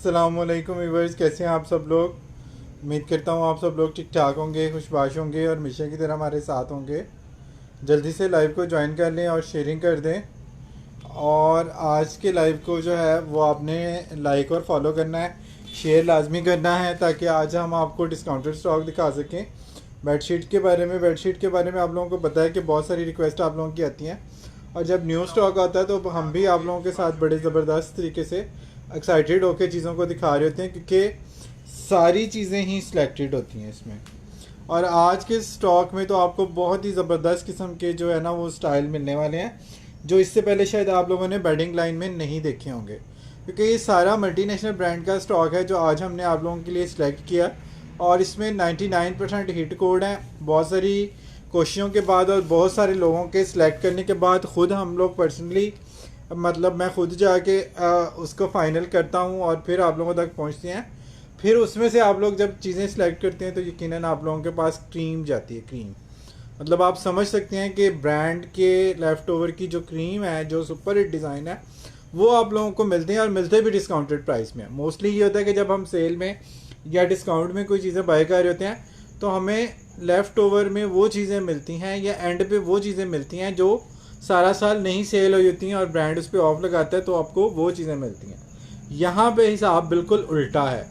अस्सलामुअलैकुम व्यूअर्स, कैसे हैं आप सब लोग। उम्मीद करता हूँ आप सब लोग ठीक ठाक होंगे, खुशबाश होंगे और हमेशा की तरह हमारे साथ होंगे। जल्दी से लाइव को ज्वाइन कर लें और शेयरिंग कर दें। और आज के लाइव को जो है वो आपने लाइक और फॉलो करना है, शेयर लाजमी करना है, ताकि आज हम आपको डिस्काउंटेड स्टॉक दिखा सकें। बेडशीट के बारे में आप लोगों को पता है कि बहुत सारी रिक्वेस्ट आप लोगों की आती हैं, और जब न्यू स्टॉक आता है तो हम भी आप लोगों के साथ बड़े ज़बरदस्त तरीके से एक्साइटेड होकर चीज़ों को दिखा रहे होते हैं, क्योंकि सारी चीज़ें ही सिलेक्टेड होती हैं इसमें। और आज के स्टॉक में तो आपको बहुत ही ज़बरदस्त किस्म के जो है ना वो स्टाइल मिलने वाले हैं, जो इससे पहले शायद आप लोगों ने बेडिंग लाइन में नहीं देखे होंगे, क्योंकि ये सारा मल्टीनेशनल ब्रांड का स्टॉक है जो आज हमने आप लोगों के लिए सिलेक्ट किया। और इसमें 99% हिट कोड हैं। बहुत सारी कोशिशों के बाद और बहुत सारे लोगों के सिलेक्ट करने के बाद ख़ुद हम लोग पर्सनली, मतलब मैं खुद जाके उसको फ़ाइनल करता हूँ और फिर आप लोगों तक पहुँचती हैं। फिर उसमें से आप लोग जब चीज़ें सिलेक्ट करते हैं तो यकीनन आप लोगों के पास क्रीम जाती है। क्रीम मतलब आप समझ सकते हैं कि ब्रांड के लेफ़्ट ओवर की जो क्रीम है, जो सुपर हिट डिज़ाइन है, वो आप लोगों को मिलते हैं, और मिलते भी डिस्काउंटेड प्राइस में। मोस्टली ये होता है कि जब हम सेल में या डिस्काउंट में कोई चीज़ें बाय कर रहे होते हैं तो हमें लेफ़्ट ओवर में वो चीज़ें मिलती हैं, या एंड पे वो चीज़ें मिलती हैं जो सारा साल नहीं सेल हो जाती हैं और ब्रांड उस पर ऑफ लगाता है, तो आपको वो चीज़ें मिलती हैं। यहाँ पे हिसाब बिल्कुल उल्टा है।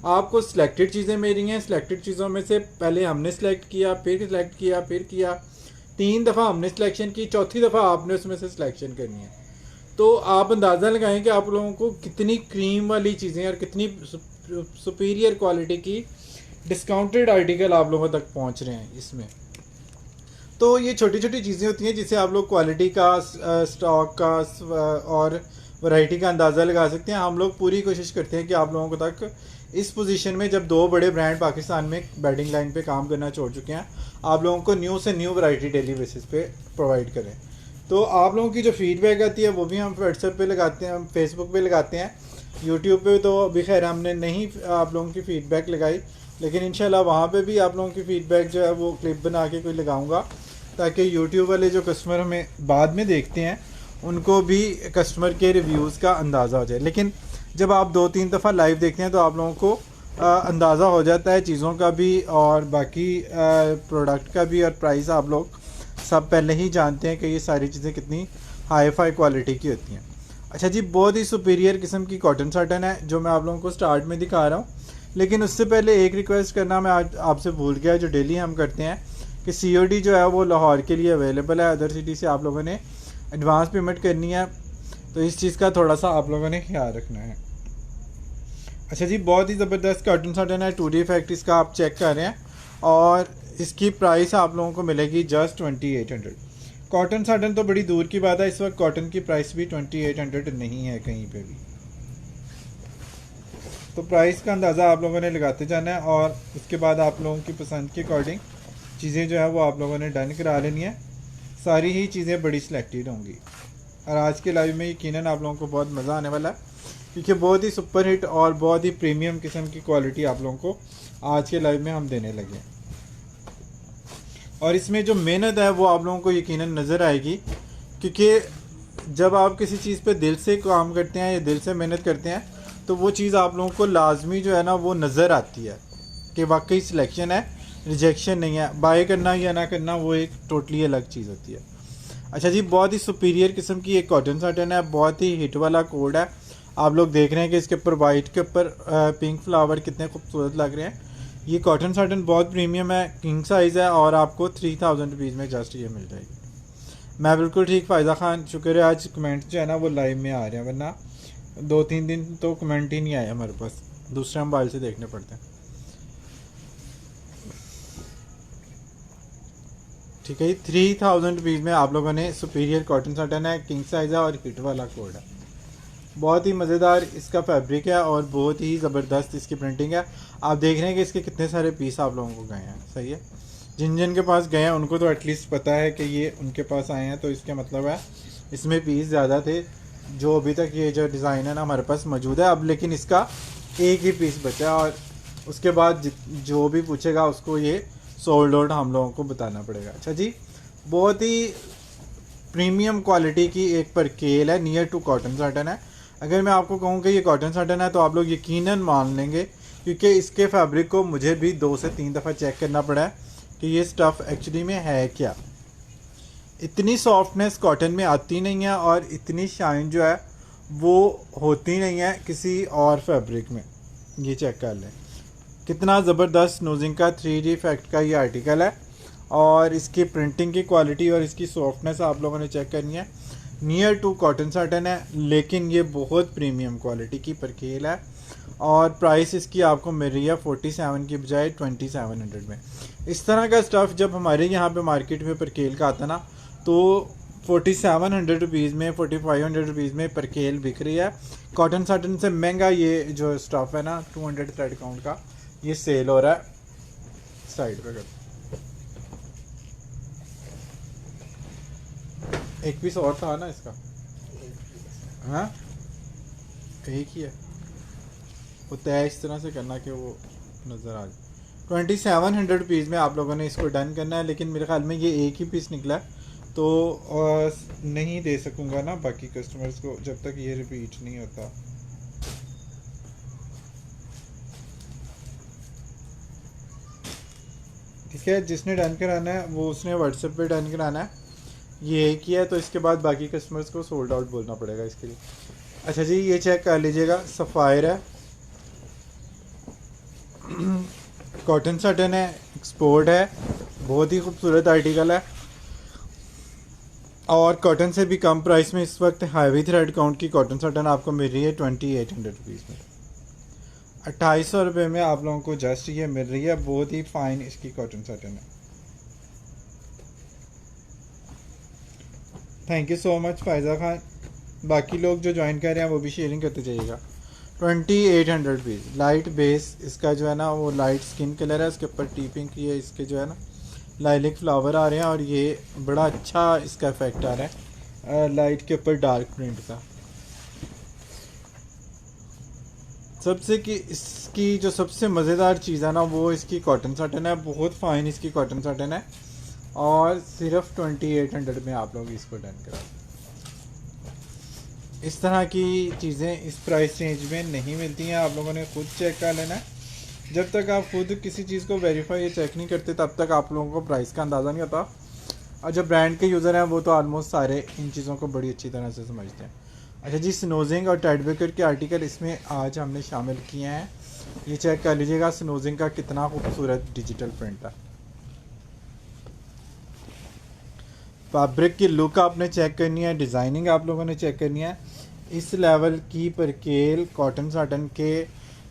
आपको सिलेक्टेड चीज़ें मिल रही हैं। सिलेक्टेड चीज़ों में से पहले हमने सेलेक्ट किया, फिर सिलेक्ट किया, फिर किया, 3 दफ़ा हमने सिलेक्शन की, चौथी दफ़ा आपने उसमें से सिलेक्शन करनी है। तो आप अंदाज़ा लगाएं कि आप लोगों को कितनी क्रीम वाली चीज़ें और कितनी सुपीरियर क्वालिटी की डिस्काउंटेड आर्टिकल आप लोगों तक पहुँच रहे हैं इसमें। तो ये छोटी छोटी चीज़ें होती हैं जिससे आप लोग क्वालिटी का, स्टॉक का और वैरायटी का अंदाज़ा लगा सकते हैं। हम लोग पूरी कोशिश करते हैं कि आप लोगों को तक इस पोजीशन में, जब 2 बड़े ब्रांड पाकिस्तान में बेडिंग लाइन पे काम करना छोड़ चुके हैं, आप लोगों को न्यू से न्यू वैरायटी डेली बेसिस पे प्रोवाइड करें। तो आप लोगों की जो फीडबैक आती है वो भी हम व्हाट्सएप पे लगाते हैं, हम फेसबुक पे लगाते हैं। यूट्यूब पे तो अभी खैर हमने नहीं आप लोगों की फ़ीडबैक लगाई, लेकिन इंशाल्लाह वहाँ पे भी आप लोगों की फ़ीडबैक जो है वो क्लिप बना के कोई लगाऊंगा, ताकि यूट्यूब वाले जो कस्टमर हमें बाद में देखते हैं उनको भी कस्टमर के रिव्यूज़ का अंदाज़ा हो जाए। लेकिन जब आप 2-3 दफ़ा लाइव देखते हैं तो आप लोगों को अंदाज़ा हो जाता है चीज़ों का भी, और बाकी प्रोडक्ट का भी, और प्राइस आप लोग सब पहले ही जानते हैं कि ये सारी चीज़ें कितनी हाई फाई क्वालिटी की होती हैं। अच्छा जी, बहुत ही सुपीरियर किस्म की कॉटन साटन है जो मैं आप लोगों को स्टार्ट में दिखा रहा हूँ। लेकिन उससे पहले एक रिक्वेस्ट करना मैं आज आपसे भूल गया, जो डेली हम करते हैं, कि COD जो है वो लाहौर के लिए अवेलेबल है। अदर सिटी से आप लोगों ने एडवांस पेमेंट करनी है, तो इस चीज़ का थोड़ा सा आप लोगों ने ख्याल रखना है। अच्छा जी, बहुत ही ज़बरदस्त कॉटन साटन है, 2D इफेक्ट इसका आप चेक कर रहे हैं, और इसकी प्राइस आप लोगों को मिलेगी जस्ट 2800। कॉटन साटन तो बड़ी दूर की बात है, इस वक्त कॉटन की प्राइस भी 2800 नहीं है कहीं पे भी। तो प्राइस का अंदाज़ा आप लोगों ने लगाते जाना है, और उसके बाद आप लोगों की पसंद के अकॉर्डिंग चीज़ें जो है वो आप लोगों ने डन करा लेनी है। सारी ही चीज़ें बड़ी सिलेक्टेड होंगी, और आज के लाइव में यकीनन आप लोगों को बहुत मज़ा आने वाला है, क्योंकि बहुत ही सुपर हिट और बहुत ही प्रीमियम किस्म की क्वालिटी आप लोगों को आज के लाइव में हम देने लगे। और इसमें जो मेहनत है वो आप लोगों को यकीनन नज़र आएगी, क्योंकि जब आप किसी चीज़ पे दिल से काम करते हैं या दिल से मेहनत करते हैं तो वो चीज़ आप लोगों को लाजमी जो है ना वो नज़र आती है कि वाकई सिलेक्शन है, रिजेक्शन नहीं है। बाय करना या ना करना वो एक टोटली अलग चीज़ होती है। अच्छा जी, बहुत ही सुपीरियर किस्म की एक कॉटन साटन है, बहुत ही हिट वाला कोड है। आप लोग देख रहे हैं कि इसके ऊपर वाइट के ऊपर पिंक फ्लावर कितने खूबसूरत लग रहे हैं। ये कॉटन साटन बहुत प्रीमियम है, किंग साइज़ है, और आपको 3000 रुपीज़ में जस्ट ये मिल जाएगी। मैं बिल्कुल ठीक, फ़ायदा खान, शुक्र है आज कमेंट जो है ना वो लाइव में आ रहे हैं, वरना 2-3 दिन तो कमेंट ही नहीं आया हमारे पास, दूसरे मोबाइल से देखने पड़ते हैं। ठीक है, 3000 रुपीज़ में आप लोगों ने सुपीरियर कॉटन साटन है, किंग साइज़ है और हिट वाला कोड है। बहुत ही मज़ेदार इसका फैब्रिक है और बहुत ही ज़बरदस्त इसकी प्रिंटिंग है। आप देख रहे हैं कि इसके कितने सारे पीस आप लोगों को गए हैं। सही है, जिन जिन के पास गए हैं उनको तो एटलीस्ट पता है कि ये उनके पास आए हैं, तो इसका मतलब है इसमें पीस ज़्यादा थे। जो अभी तक ये जो डिज़ाइन है ना हमारे पास मौजूद है अब, लेकिन इसका एक ही पीस बचा है, और उसके बाद जो भी पूछेगा उसको ये सोल्ड आउट हम लोगों को बताना पड़ेगा। अच्छा जी, बहुत ही प्रीमियम क्वालिटी की एक परकेल है, नियर टू कॉटन साटन है। अगर मैं आपको कहूँ कि ये कॉटन साटन है तो आप लोग यकीनन मान लेंगे, क्योंकि इसके फैब्रिक को मुझे भी 2 से 3 दफ़ा चेक करना पड़ा है कि ये स्टफ़ एक्चुअली में है क्या। इतनी सॉफ्टनेस कॉटन में आती नहीं है और इतनी शाइन जो है वो होती नहीं है किसी और फैब्रिक में। ये चेक कर लें कितना ज़बरदस्त स्नूजिंग का 3D इफेक्ट का ये आर्टिकल है, और इसकी प्रिंटिंग की क्वालिटी और इसकी सॉफ्टनेस आप लोगों ने चेक करनी है। नियर टू कॉटन साटन है, लेकिन ये बहुत प्रीमियम क्वालिटी की परकेल है, और प्राइस इसकी आपको मिल रही है 47 की बजाय 2700 में। इस तरह का स्टफ़ जब हमारे यहाँ पे मार्केट में परकेल का आता ना, तो 4700 रुपीज़ में 4500 रुपीज़ में परकेल बिक रही है। कॉटन साटन से महंगा ये जो स्टफ़ है ना 200 थ्रेड काउंट का, ये सेल हो रहा है। साइड पे कर, एक पीस और था ना इसका, हाँ एक ही है। वो तय इस तरह से करना कि वो नज़र आ जाए। 2700 रुपीज़ में आप लोगों ने इसको डन करना है, लेकिन मेरे ख्याल में ये एक ही पीस निकला है, तो नहीं दे सकूँगा ना बाकी कस्टमर्स को जब तक ये रिपीट नहीं होता। ठीक है, जिसने डन कराना है वो उसने व्हाट्सएप पे डन कराना है। ये एक ही है, तो इसके बाद बाकी कस्टमर्स को सोल्ड आउट बोलना पड़ेगा इसके लिए। अच्छा जी, ये चेक कर लीजिएगा, सफ़ायर है, कॉटन साटन है, एक्सपोर्ट है, बहुत ही खूबसूरत आर्टिकल है, और कॉटन से भी कम प्राइस में इस वक्त हैवी थ्रेड काउंट की कॉटन साटन आपको मिल रही है 2800 रुपीज़ में। 2800 रुपये में आप लोगों को जस्ट ये मिल रही है। बहुत ही फाइन इसकी कॉटन साटन है। Thank you so much Faiza Khan. बाकी लोग जो ज्वाइन कर रहे हैं वो भी शेयरिंग करते जाइएगा। 2800 रुपीज़, लाइट बेस इसका जो है ना वो लाइट स्किन कलर है, इसके ऊपर टीपिंग की है, इसके जो है ना लाइलिक फ्लावर आ रहे हैं, और ये बड़ा अच्छा इसका इफेक्ट आ रहा है लाइट के ऊपर डार्क प्रिंट का। सबसे कि इसकी जो सबसे मज़ेदार चीज़ है ना वो इसकी कॉटन साटन है, बहुत फाइन इसकी कॉटन साटन है, और सिर्फ 2800 में आप लोग इसको डन करा। इस तरह की चीज़ें इस प्राइस रेंज में नहीं मिलती हैं, आप लोगों ने खुद चेक कर लेना है। जब तक आप खुद किसी चीज़ को वेरीफाई या चेक नहीं करते तब तक आप लोगों को प्राइस का अंदाज़ा नहीं होता। और जो ब्रांड के यूज़र हैं वो तो ऑलमोस्ट सारे इन चीज़ों को बड़ी अच्छी तरह से समझते हैं। अच्छा जी, स्नोजिंग और टाइडबेकर के आर्टिकल इसमें आज हमने शामिल किए हैं। ये चेक कर लीजिएगा स्नोजिंग का कितना खूबसूरत डिजिटल प्रिंट है। फैब्रिक की लुक आपने चेक करनी है, डिज़ाइनिंग आप लोगों ने चेक करनी है। इस लेवल की परकेल कॉटन साटन के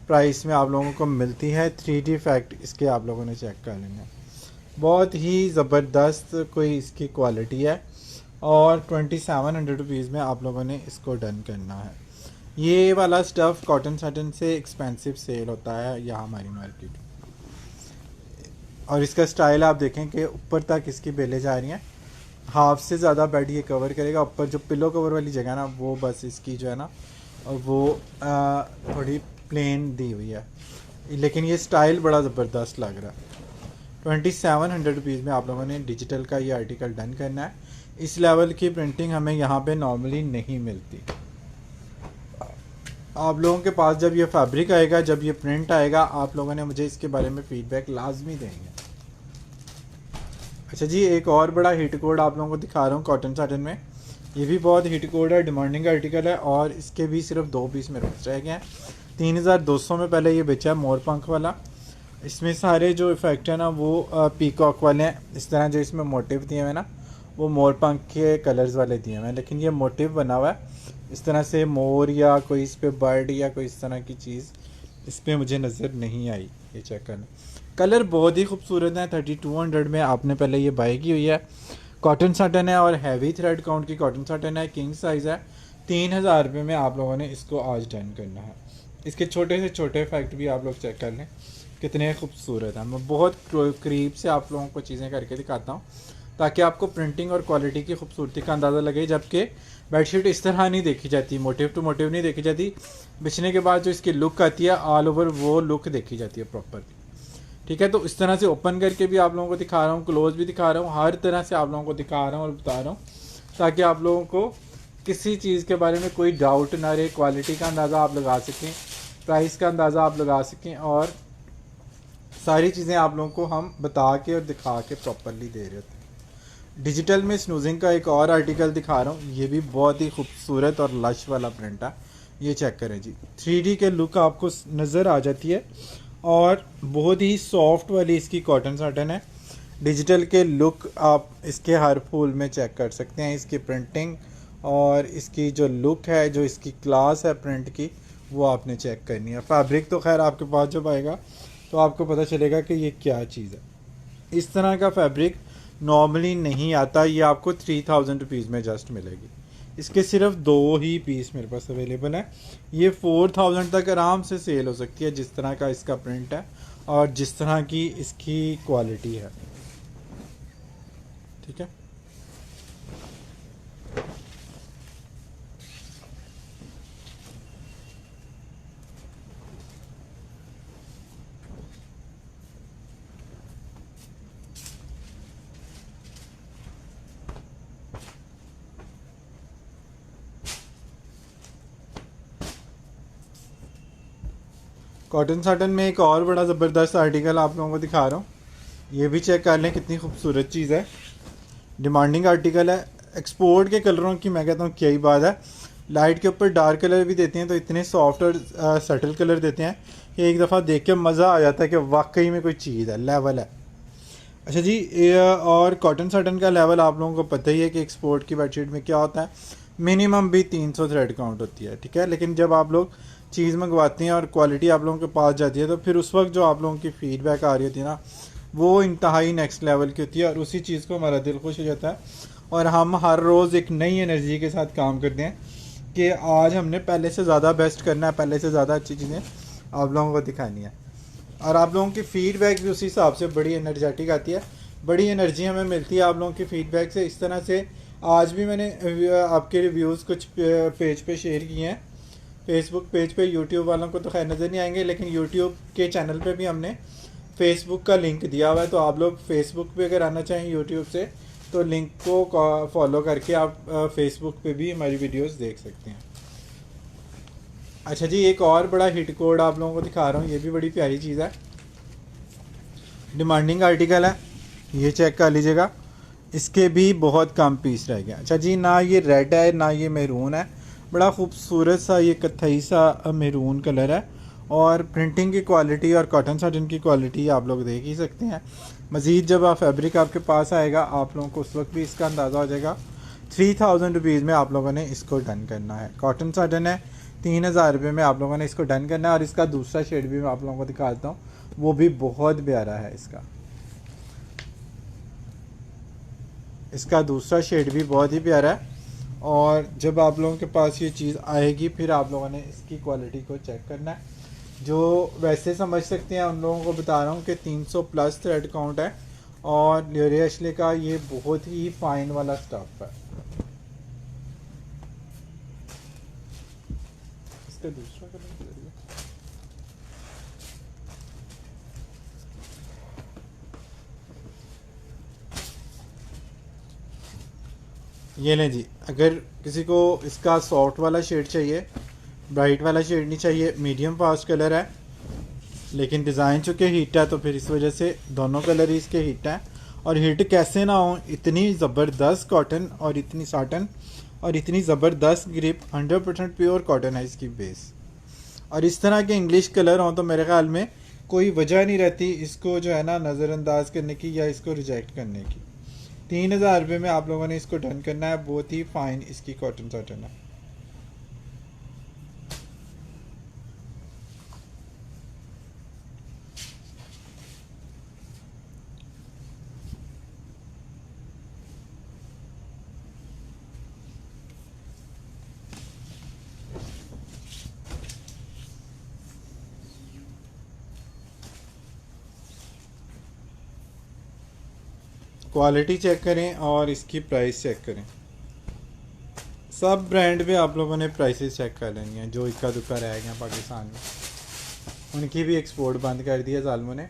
प्राइस में आप लोगों को मिलती है। 3D इफेक्ट इसके आप लोगों ने चेक कर लेना है। बहुत ही ज़बरदस्त कोई इसकी क्वालिटी है, और 2700 रुपीज़ में आप लोगों ने इसको डन करना है। ये वाला स्टफ़ कॉटन साटन से एक्सपेंसिव सेल होता है यहाँ हमारी मार्केट। और इसका स्टाइल आप देखें कि ऊपर तक इसकी बेलें जा रही हैं, हाफ से ज़्यादा बेड ये कवर करेगा। ऊपर जो पिलो कवर वाली जगह ना वो बस इसकी जो है ना वो थोड़ी प्लेन दी हुई है, लेकिन ये स्टाइल बड़ा ज़बरदस्त लग रहा है। 2700 रुपीज़ में आप लोगों ने डिजिटल का ये आर्टिकल डन करना है। इस लेवल की प्रिंटिंग हमें यहाँ पे नॉर्मली नहीं मिलती। आप लोगों के पास जब ये फैब्रिक आएगा, जब ये प्रिंट आएगा, आप लोगों ने मुझे इसके बारे में फ़ीडबैक लाजमी देंगे। अच्छा जी, एक और बड़ा हिट कोड आप लोगों को दिखा रहा हूँ कॉटन साटन में। ये भी बहुत हिट कोड है, डिमांडिंग आर्टिकल है, और इसके भी सिर्फ 2 पीस मेरे पास रह गए हैं। 3200 में पहले ये बेचा है मोर पंख वाला। इसमें सारे जो इफ़ेक्ट है ना वो पीकॉक वाले हैं। इस तरह जो इसमें मोटिव दिए हुए हैं ना वो मोर पंख के कलर्स वाले दिए हुए हैं, लेकिन ये मोटिव बना हुआ है इस तरह से मोर या कोई इस पर बर्ड या कोई इस तरह की चीज़ इस पर मुझे नज़र नहीं आई। ये चेक करना, कलर बहुत ही खूबसूरत है। 3200 में आपने पहले ये बाई की हुई है। कॉटन साटन है और हैवी थ्रेड काउंट की कॉटन साटन है, किंग साइज़ है। 3000 रुपये में आप लोगों ने इसको आज डन करना है। इसके छोटे से छोटे इफेक्ट भी आप लोग चेक कर लें कितने खूबसूरत हैं। मैं बहुत करीब से आप लोगों को चीज़ें करके दिखाता हूँ ताकि आपको प्रिंटिंग और क्वालिटी की खूबसूरती का अंदाज़ा लगे। जबकि बेडशीट इस तरह नहीं देखी जाती, मोटिव टू मोटिव नहीं देखी जाती। बिछने के बाद जो इसकी लुक आती है ऑल ओवर वो लुक देखी जाती है प्रॉपर। ठीक है, तो इस तरह से ओपन करके भी आप लोगों को दिखा रहा हूँ, क्लोज भी दिखा रहा हूँ, हर तरह से आप लोगों को दिखा रहा हूँ और बता रहा हूँ ताकि आप लोगों को किसी चीज़ के बारे में कोई डाउट ना रहे, क्वालिटी का अंदाज़ा आप लगा सकें, प्राइस का अंदाज़ा आप लगा सकें, और सारी चीज़ें आप लोगों को हम बता के और दिखा के प्रॉपरली दे रहे होते हैं। डिजिटल में स्नूजिंग का एक और आर्टिकल दिखा रहा हूँ, ये भी बहुत ही खूबसूरत और लश वाला प्रिंट है। ये चेक करें जी, 3D के लुक आपको नज़र आ जाती है, और बहुत ही सॉफ्ट वाली इसकी कॉटन साटन है। डिजिटल के लुक आप इसके हर फूल में चेक कर सकते हैं, इसकी प्रिंटिंग और इसकी जो लुक है, जो इसकी क्लास है प्रिंट की, वो आपने चेक करनी है। फैब्रिक तो खैर आपके पास जब आएगा तो आपको पता चलेगा कि ये क्या चीज़ है। इस तरह का फैब्रिक नॉर्मली नहीं आता, ये आपको 3000 रुपीज़ में जस्ट मिलेगी। इसके सिर्फ 2 ही पीस मेरे पास अवेलेबल है। ये 4000 तक आराम से सेल हो सकती है, जिस तरह का इसका प्रिंट है और जिस तरह की इसकी क्वालिटी है। ठीक है, कॉटन साटन में एक और बड़ा ज़बरदस्त आर्टिकल आप लोगों को दिखा रहा हूँ। ये भी चेक कर लें, कितनी खूबसूरत चीज़ है। डिमांडिंग आर्टिकल है। एक्सपोर्ट के कलरों की मैं कहता हूँ क्या ही बात है। लाइट के ऊपर डार्क कलर भी देते हैं तो इतने सॉफ्ट और सटल कलर देते हैं कि एक दफ़ा देख के मज़ा आ जाता है कि वाकई में कोई चीज़ है, लेवल है। अच्छा जी, और कॉटन साटन का लेवल आप लोगों को पता ही है कि एक्सपोर्ट की बेडशीट में क्या होता है, मिनिमम भी 300 थ्रेड काउंट होती है। ठीक है, लेकिन जब आप लोग चीज़ मंगवाते हैं और क्वालिटी आप लोगों के पास जाती है तो फिर उस वक्त जो आप लोगों की फ़ीडबैक आ रही होती है ना, वो इंतहाई नेक्स्ट लेवल की होती है, और उसी चीज़ को हमारा दिल खुश हो जाता है। और हम हर रोज़ एक नई एनर्जी के साथ काम करते हैं कि आज हमने पहले से ज़्यादा बेस्ट करना है, पहले से ज़्यादा अच्छी चीज़ें आप लोगों को दिखानी है। और आप लोगों की फ़ीडबैक भी उसी हिसाब से बड़ी एनर्जेटिक आती है, बड़ी एनर्जी हमें मिलती है आप लोगों की फ़ीडबैक से। इस तरह से आज भी मैंने आपके रिव्यूज़ कुछ पेज पे शेयर किए हैं, फेसबुक पेज पे। यूट्यूब वालों को तो खैर नज़र नहीं आएंगे, लेकिन यूट्यूब के चैनल पे भी हमने फेसबुक का लिंक दिया हुआ है, तो आप लोग फेसबुक पे अगर आना चाहें यूट्यूब से तो लिंक को फॉलो करके आप फेसबुक पे भी हमारी वीडियोस देख सकते हैं। अच्छा जी, एक और बड़ा हिट कोड आप लोगों को दिखा रहा हूँ, ये भी बड़ी प्यारी चीज़ है। डिमांडिंग आर्टिकल है, ये चेक कर लीजिएगा। इसके भी बहुत कम पीस रह गए। अच्छा जी, ना ये रेड है ना ये मैरून है, बड़ा खूबसूरत सा ये कत्थई सा मैरून कलर है, और प्रिंटिंग की क्वालिटी और कॉटन साटन की क्वालिटी आप लोग देख ही सकते हैं। मज़ीद जब आप फैब्रिक आपके पास आएगा आप लोगों को उस वक्त भी इसका अंदाज़ा हो जाएगा। 3000 रुपीज़ में आप लोगों ने इसको डन करना है। कॉटन साटन है, 3000 रुपये में आप लोगों ने इसको डन करना है। और इसका दूसरा शेड भी मैं आप लोगों को दिखाता हूँ, वो भी बहुत प्यारा है। इसका दूसरा शेड भी बहुत ही प्यारा है। और जब आप लोगों के पास ये चीज़ आएगी फिर आप लोगों ने इसकी क्वालिटी को चेक करना है। जो वैसे समझ सकते हैं उन लोगों को बता रहा हूँ कि 300 प्लस थ्रेड काउंट है, और लियोरे एशले का ये बहुत ही फाइन वाला स्टफ है। इसका दूसरा कलर ये लें जी। अगर किसी को इसका सॉफ्ट वाला शेड चाहिए, ब्राइट वाला शेड नहीं चाहिए, मीडियम फास्ट कलर है, लेकिन डिज़ाइन चूँकि हिट है तो फिर इस वजह से दोनों कलर ही इसके हिट हैं। और हिट कैसे ना हो, इतनी ज़बरदस्त कॉटन और इतनी साटन और इतनी ज़बरदस्त ग्रिप, 100% प्योर कॉटन है इसकी बेस। और इस तरह के इंग्लिश कलर हों तो मेरे ख्याल में कोई वजह नहीं रहती इसको जो है ना नज़रअंदाज करने की या इसको रिजेक्ट करने की। 3000 रुपये में आप लोगों ने इसको डन करना है। बहुत ही फाइन इसकी कॉटन साटन है। क्वालिटी चेक करें और इसकी प्राइस चेक करें। सब ब्रांड में आप लोगों ने प्राइसेस चेक कर लेनी है। जो इक्का दुक्का रह गया पाकिस्तान में, उनकी भी एक्सपोर्ट बंद कर दिया जालमों ने।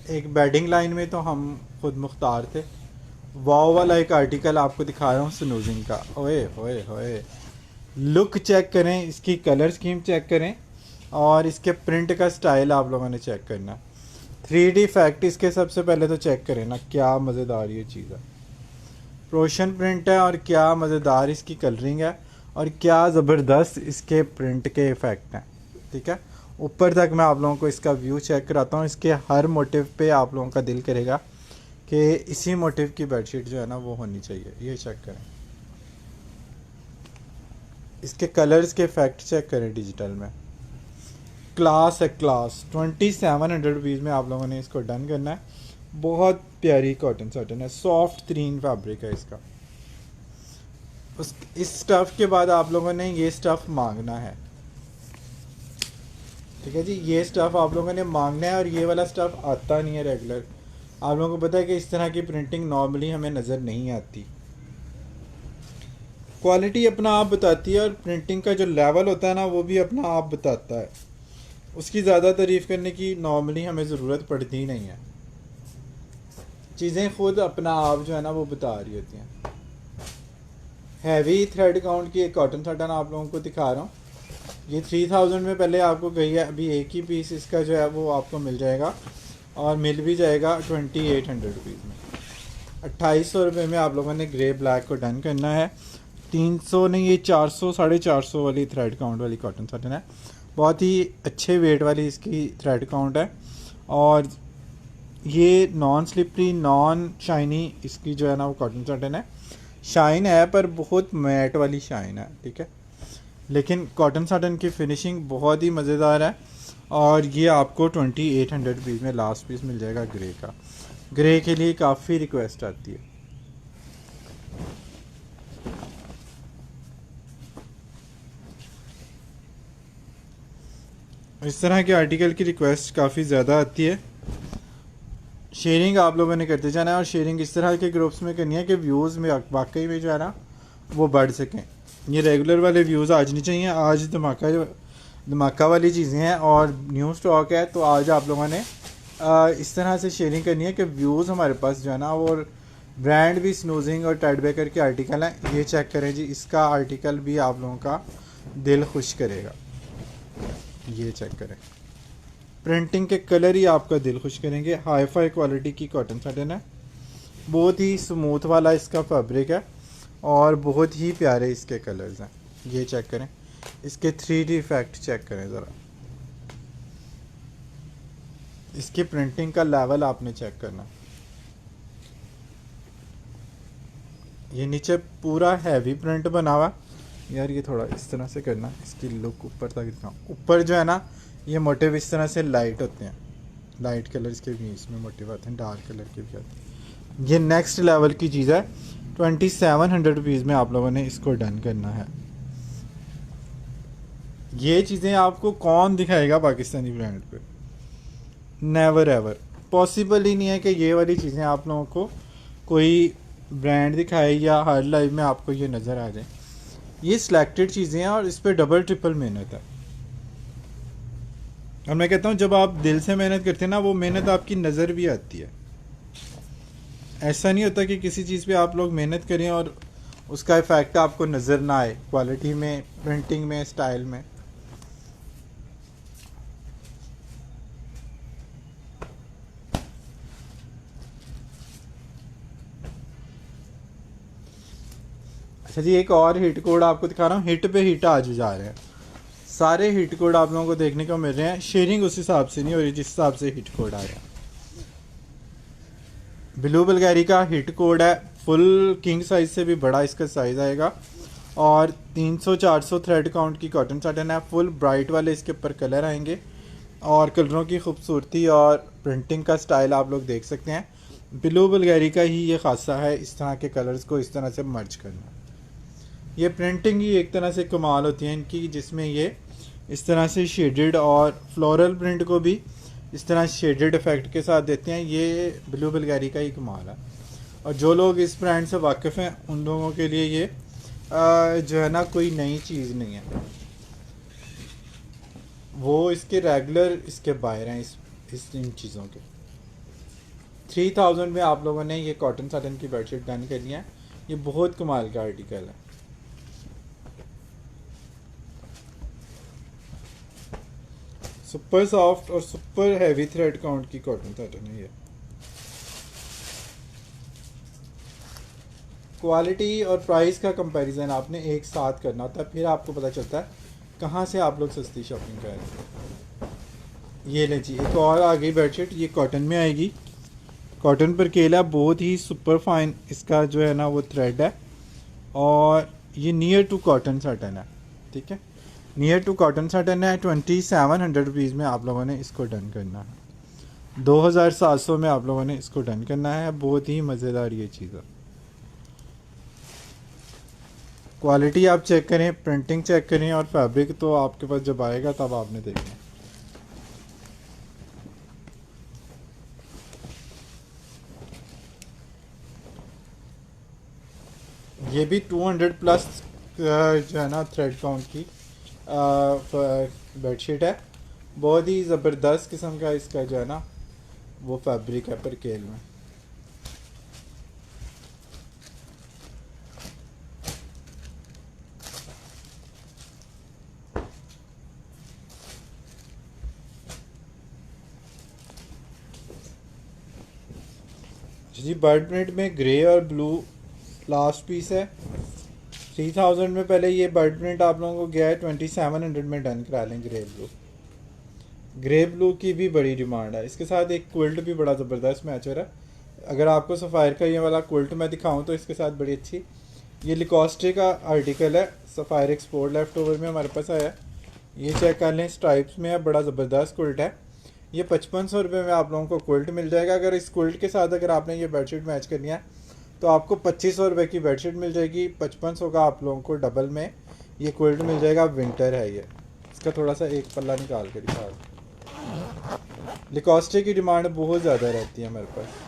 एक बेडिंग लाइन में तो हम खुद मुख्तार थे, वाव वाला एक आर्टिकल आपको दिखा रहा हूँ स्नूजिंग का। ओए होए होए, लुक चेक करें, इसकी कलर स्कीम चेक करें और इसके प्रिंट का स्टाइल आप लोगों ने चेक करना। 3D इफेक्ट इसके सबसे पहले तो चेक करें ना, क्या मज़ेदार ये चीज़ है। प्रोशन प्रिंट है और क्या मज़ेदार इसकी कलरिंग है और क्या ज़बरदस्त इसके प्रिंट के इफ़ेक्ट हैं। ठीक है, ऊपर तक मैं आप लोगों को इसका व्यू चेक कराता हूँ। इसके हर मोटिव पे आप लोगों का दिल करेगा कि इसी मोटिव की बेडशीट जो है ना वो होनी चाहिए। ये चेक करें, इसके कलर्स के इफेक्ट चेक करें डिजिटल में। क्लास है क्लास। 2700 रुपीज़ में आप लोगों ने इसको डन करना है। बहुत प्यारी कॉटन सॉटन है, सॉफ्ट ग्रीन फैब्रिक है इसका। इस स्टफ़ के बाद आप लोगों ने ये स्टफ़ मांगना है। ठीक है जी, ये स्टफ़ आप लोगों ने मांगना है और ये वाला स्टफ़ आता नहीं है रेगुलर। आप लोगों को पता है कि इस तरह की प्रिंटिंग नॉर्मली हमें नज़र नहीं आती। क्वालिटी अपना आप बताती है और प्रिंटिंग का जो लेवल होता है ना वो भी अपना आप बताता है। उसकी ज़्यादा तारीफ़ करने की नॉर्मली हमें ज़रूरत पड़ती ही नहीं है। चीज़ें खुद अपना आप जो है ना वो बता रही होती हैं। हैवी थ्रेड काउंट की एक कॉटन सॉटन आप लोगों को दिखा रहा हूँ। ये 3000 में पहले आपको गई है, अभी एक ही पीस इसका जो है वो आपको मिल जाएगा और मिल भी जाएगा 2800 रुपीज़ में। 2800 रुपये में आप लोगों ने ग्रे ब्लैक को डन करना है। 300 नहीं, ये 400 450 वाली थ्रेड काउंट वाली कॉटन सॉटन है। बहुत ही अच्छे वेट वाली इसकी थ्रेड काउंट है और ये नॉन स्लिपरी नॉन शाइनी इसकी जो है ना वो कॉटन सॉटन है। शाइन है पर बहुत मैट वाली शाइन है। ठीक है, लेकिन कॉटन सॉटन की फिनिशिंग बहुत ही मज़ेदार है और ये आपको 2800 रुपीज़ में लास्ट पीस मिल जाएगा ग्रे का। ग्रे के लिए काफ़ी रिक्वेस्ट आती है। इस तरह के आर्टिकल की रिक्वेस्ट काफ़ी ज़्यादा आती है। शेयरिंग आप लोगों ने करते जाना है और शेयरिंग इस तरह के ग्रुप्स में करनी है कि व्यूज़ में वाकई में जो है ना वो बढ़ सकें। ये रेगुलर वाले व्यूज़ आज नहीं चाहिए। आज धमाका वाली चीज़ें हैं और न्यू स्टॉक है, तो आज आप लोगों ने इस तरह से शेयरिंग करनी है कि व्यूज़ हमारे पास जो है ना वो। ब्रांड भी स्नूजिंग और टाइड बेकर के आर्टिकल हैं। ये चेक करें जी, इसका आर्टिकल भी आप लोगों का दिल खुश करेगा। ये चेक करें, प्रिंटिंग के कलर ही आपका दिल खुश करेंगे। हाई फाई क्वालिटी की कॉटन सॉटन है, बहुत ही स्मूथ वाला इसका फैब्रिक है और बहुत ही प्यारे इसके कलर्स हैं। ये चेक करें, इसके 3D इफेक्ट चेक करें ज़रा। इसकी प्रिंटिंग का लेवल आपने चेक करना। ये नीचे पूरा हैवी प्रिंट बना हुआ यार। ये थोड़ा इस तरह से करना, इसकी लुक ऊपर तक दिखाऊं। ऊपर जो है ना ये मोटिव इस तरह से लाइट होते हैं, लाइट कलर्स के भी इसमें मोटिव आते हैं, डार्क कलर के भी आते हैं। ये नेक्स्ट लेवल की चीज़ है। 2700 रुपीज़ में आप लोगों ने इसको डन करना है। ये चीज़ें आपको कौन दिखाएगा पाकिस्तानी ब्रांड पे? नेवर एवर, पॉसिबल ही नहीं है कि ये वाली चीज़ें आप लोगों को कोई ब्रांड दिखाए या हर लाइव में आपको ये नज़र आ जाए। ये सिलेक्टेड चीज़ें हैं और इस पर डबल ट्रिपल मेहनत है। और मैं कहता हूँ जब आप दिल से मेहनत करते हैं ना वो मेहनत आपकी नज़र भी आती है। ऐसा नहीं होता कि किसी चीज़ पे आप लोग मेहनत करें और उसका इफ़ेक्ट आपको नज़र ना आए, क्वालिटी में, प्रिंटिंग में, स्टाइल में। अच्छा जी, एक और हिट कोड आपको दिखा रहा हूँ। हिट पे हिट आज जा रहे हैं, सारे हिट कोड आप लोगों को देखने को मिल रहे हैं। शेयरिंग उस हिसाब से नहीं हो रही जिस हिसाब से हिट कोड आ रहा है। ब्लू बल्गारी का हिट कोड है, फुल किंग साइज से भी बड़ा इसका साइज़ आएगा और 300-400 थ्रेड काउंट की कॉटन सॉटन है। फुल ब्राइट वाले इसके ऊपर कलर आएंगे और कलरों की खूबसूरती और प्रिंटिंग का स्टाइल आप लोग देख सकते हैं। ब्लू बल्गारी का ही ये खासा है, इस तरह के कलर्स को इस तरह से मर्ज करना। ये प्रिंटिंग ही एक तरह से कमाल होती है इनकी, जिसमें ये इस तरह से शेडेड और फ्लोरल प्रिंट को भी इस तरह शेडेड इफेक्ट के साथ देते हैं। ये ब्लू बल्गारी का ही कमाल है और जो लोग इस ब्रांड से वाकिफ़ हैं उन लोगों के लिए ये जो है ना कोई नई चीज़ नहीं है। वो इसके रेगुलर इसके बाहर हैं इस इन चीज़ों के। 3000 में आप लोगों ने ये कॉटन साटन की बेडशीट डन करनी है। ये बहुत कमाल का आर्टिकल है। सुपर सॉफ्ट और सुपर हैवी थ्रेड काउंट की कॉटन साटन है ये। क्वालिटी और प्राइस का कंपैरिजन आपने एक साथ करना होता है, फिर आपको पता चलता है कहाँ से आप लोग सस्ती शॉपिंग कर रहे हैं। ये लें जी, एक और आ गई बेडशीट, ये कॉटन में आएगी। कॉटन पर केला, बहुत ही सुपर फाइन इसका जो है ना वो थ्रेड है, और ये नियर टू कॉटन साटन है। ठीक है, नियर टू कॉटन साटन है। 2700 रुपीज़ में आप लोगों ने इसको डन करना है। 2700 में आप लोगों ने इसको डन करना है। बहुत ही मज़ेदार ये चीज़ है। क्वालिटी आप चेक करें, प्रिंटिंग चेक करें, और फैब्रिक तो आपके पास जब आएगा तब आपने देखना। ये भी 200 प्लस जो है ना थ्रेड काउंट की बेडशीट है। बहुत ही ज़बरदस्त किस्म का इसका जो है ना वो फैब्रिक है परकेल में। जी, बर्ड प्रिंट में ग्रे और ब्लू लास्ट पीस है। 3000 में पहले ये बर्ड प्रिंट आप लोगों को गया है, 2700 में डन करा लें। ग्रे ब्लू, ग्रे ब्लू की भी बड़ी डिमांड है। इसके साथ एक क्विल्ट भी बड़ा ज़बरदस्त मैच हो रहा है। अगर आपको सफ़ायर का ये वाला क्विल्ट मैं दिखाऊं तो इसके साथ बड़ी अच्छी, ये लिकोस्टे का आर्टिकल है, सफ़ायर एक्सपोर्ट लेफ्ट ओवर में हमारे पास आया। ये चेक कर लें, स्ट्राइप्स में है, बड़ा ज़बरदस्त क्विल्ट है। ये 5500 रुपये में आप लोगों को क्विल्ट मिल जाएगा। अगर इस क्विल्ट के साथ अगर आपने ये बेडशीट मैच करनी है तो आपको 2500 रुपये की बेडशीट मिल जाएगी। 5500 का आप लोगों को डबल में ये क्विल्ट मिल जाएगा। विंटर है ये। इसका थोड़ा सा एक पल्ला निकाल कर दिखा। लिकोस्टे की डिमांड बहुत ज़्यादा रहती है हमारे पास।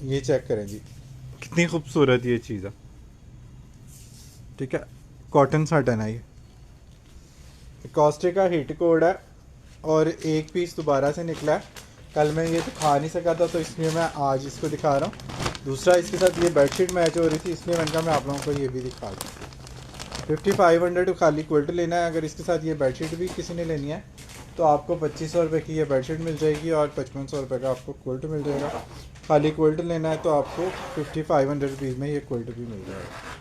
ये चेक करें जी, कितनी खूबसूरत ये चीज़ है। ठीक है, कॉटन साटन है ये। लिकोस्टे का हिट कोड है, और एक पीस दोबारा से निकला है। कल मैं ये दिखा नहीं सका था तो इसलिए मैं आज इसको दिखा रहा हूँ। दूसरा इसके साथ ये बेडशीट मैच हो रही थी, इसलिए मैंने कहा मैं आप लोगों को ये भी दिखा दूँ। 5500 खाली क्विल्ट लेना है। अगर इसके साथ ये बेडशीट भी किसी ने लेनी है तो आपको 2500 रुपये की ये बेडशीट मिल जाएगी, और 5500 रुपये का आपको क्विल्ट मिल जाएगा। खाली क्विल्ट लेना है तो आपको 5500 रुपीज़ में ये क्विल्ट भी मिल जाएगा।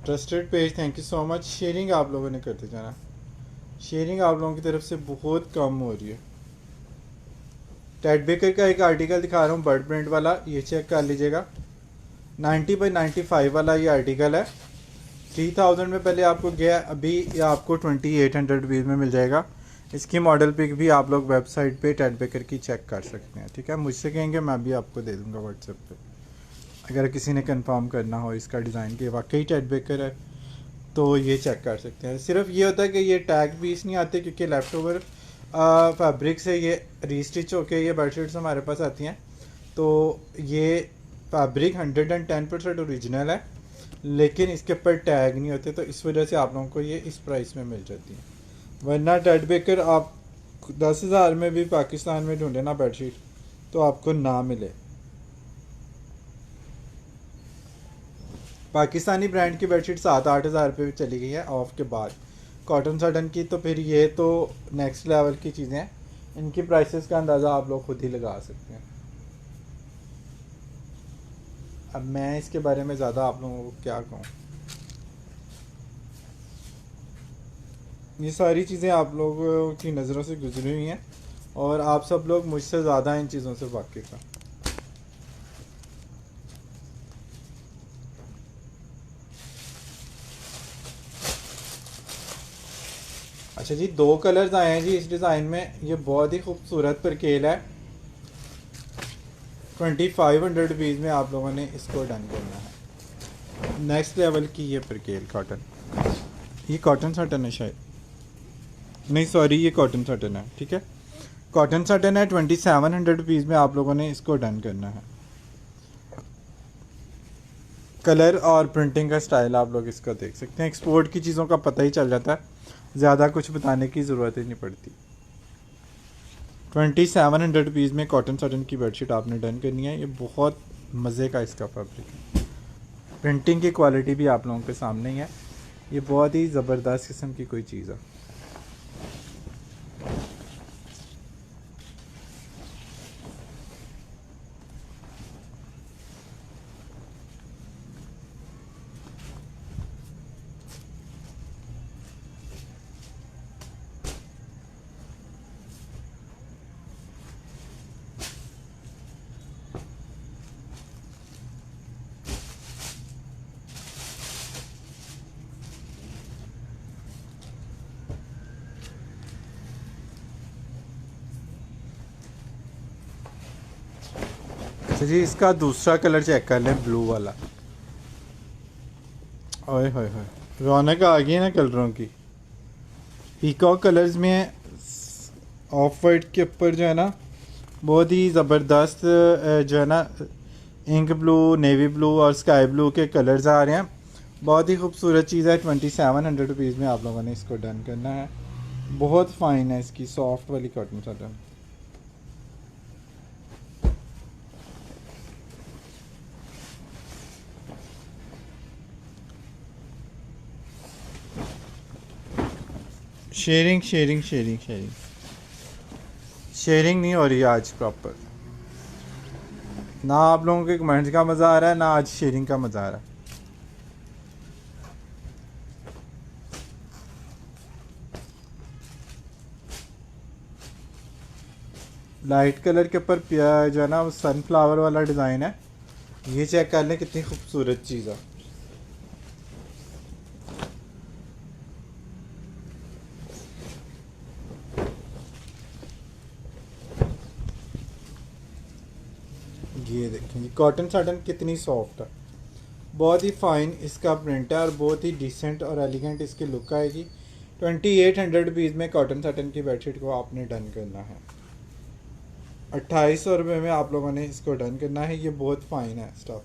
Trusted page, thank you so much. Sharing आप लोगों ने करते जाना। शेयरिंग आप लोगों की तरफ से बहुत कम हो रही है। टेड बेकर का एक आर्टिकल दिखा रहा हूँ, बर्ड प्रिंट वाला, ये चेक कर लीजिएगा। 90x95 वाला ये आर्टिकल है। 3000 में पहले आपको गया, अभी ये आपको 2800 रुपीज़ में मिल जाएगा। इसकी मॉडल पिक भी आप लोग वेबसाइट पे टेड बेकर की चेक कर सकते हैं। ठीक है, मुझसे कहेंगे मैं भी आपको दे दूँगा व्हाट्सएप पे, अगर किसी ने कंफर्म करना हो इसका डिज़ाइन कि वाकई टेड बेकर है तो ये चेक कर सकते हैं। सिर्फ ये होता है कि ये टैग पीस नहीं आते, क्योंकि लेफ़्ट ओवर फैब्रिक से ये रीस्टिच होके ये बेडशीट्स हमारे पास आती हैं। तो ये फैब्रिक 110% ओरिजिनल है, लेकिन इसके ऊपर टैग नहीं होते, तो इस वजह से आप लोगों को ये इस प्राइस में मिल जाती है। वरना टेड बेकर आप 10,000 में भी पाकिस्तान में ढूंढे ना बेडशीट तो आपको ना मिले। पाकिस्तानी ब्रांड की बेडशीट 7-8 हज़ार रुपये चली गई है ऑफ के बाद कॉटन साटन की, तो फिर ये तो नेक्स्ट लेवल की चीज़ें हैं। इनकी प्राइसेस का अंदाज़ा आप लोग खुद ही लगा सकते हैं। अब मैं इसके बारे में ज़्यादा आप लोगों को क्या कहूँ। ये सारी चीज़ें आप लोगों की नज़रों से गुजरी हुई हैं और आप सब लोग मुझसे ज़्यादा इन चीज़ों से वाकिफ़ हैं। अच्छा जी, 2 कलर्स आए हैं जी इस डिज़ाइन में। ये बहुत ही खूबसूरत परकेल है। 2500 रुपीज़ में आप लोगों ने इसको डन करना है। नेक्स्ट लेवल की ये परकेल कॉटन, ये कॉटन सटन है शायद, नहीं सॉरी ये कॉटन सटन है, ठीक है कॉटन सटन है। 2700 रुपीज़ में आप लोगों ने इसको डन करना है। कलर और प्रिंटिंग का स्टाइल आप लोग इसका देख सकते हैं। एक्सपोर्ट की चीज़ों का पता ही चल जाता है, ज़्यादा कुछ बताने की ज़रूरत ही नहीं पड़ती। 2700 रुपीज़ में कॉटन सटन की बेडशीट आपने डन करनी है। ये बहुत मज़े का इसका फैब्रिक है। प्रिंटिंग की क्वालिटी भी आप लोगों के सामने ही है। ये बहुत ही ज़बरदस्त किस्म की कोई चीज़ है। अच्छा जी, इसका दूसरा कलर चेक कर लें, ब्लू वाला। ओए होए होए, रौनक आ गई है ना कलरों की। पीकॉक कलर्स में ऑफ वाइट के ऊपर जो है ना बहुत ही ज़बरदस्त जो है ना इंक ब्लू, नेवी ब्लू और स्काई ब्लू के कलर्स आ रहे हैं। बहुत ही खूबसूरत चीज़ है। 2700 रुपीज़ में आप लोगों ने इसको डन करना है। बहुत फ़ाइन है इसकी सॉफ्ट वाली कॉटन सटन। Sharing sharing sharing sharing sharing नहीं हो रही आज प्रॉपर। ना आप लोगों के कमेंट्स का मज़ा आ रहा है, ना आज शेयरिंग का मज़ा आ रहा है। लाइट कलर के ऊपर जो है ना वो सनफ्लावर वाला डिज़ाइन है। ये चेक कर लें कितनी खूबसूरत चीज़ है। ये देखें, ये कॉटन साटन कितनी सॉफ्ट है। बहुत ही फाइन इसका प्रिंट है और बहुत ही डिसेंट और एलिगेंट इसकी लुक आएगी। 2800 रुपीज़ में कॉटन साटन की बेडशीट को आपने डन करना है। 2800 रुपये में आप लोगों ने इसको डन करना है। ये बहुत फाइन है स्टफ।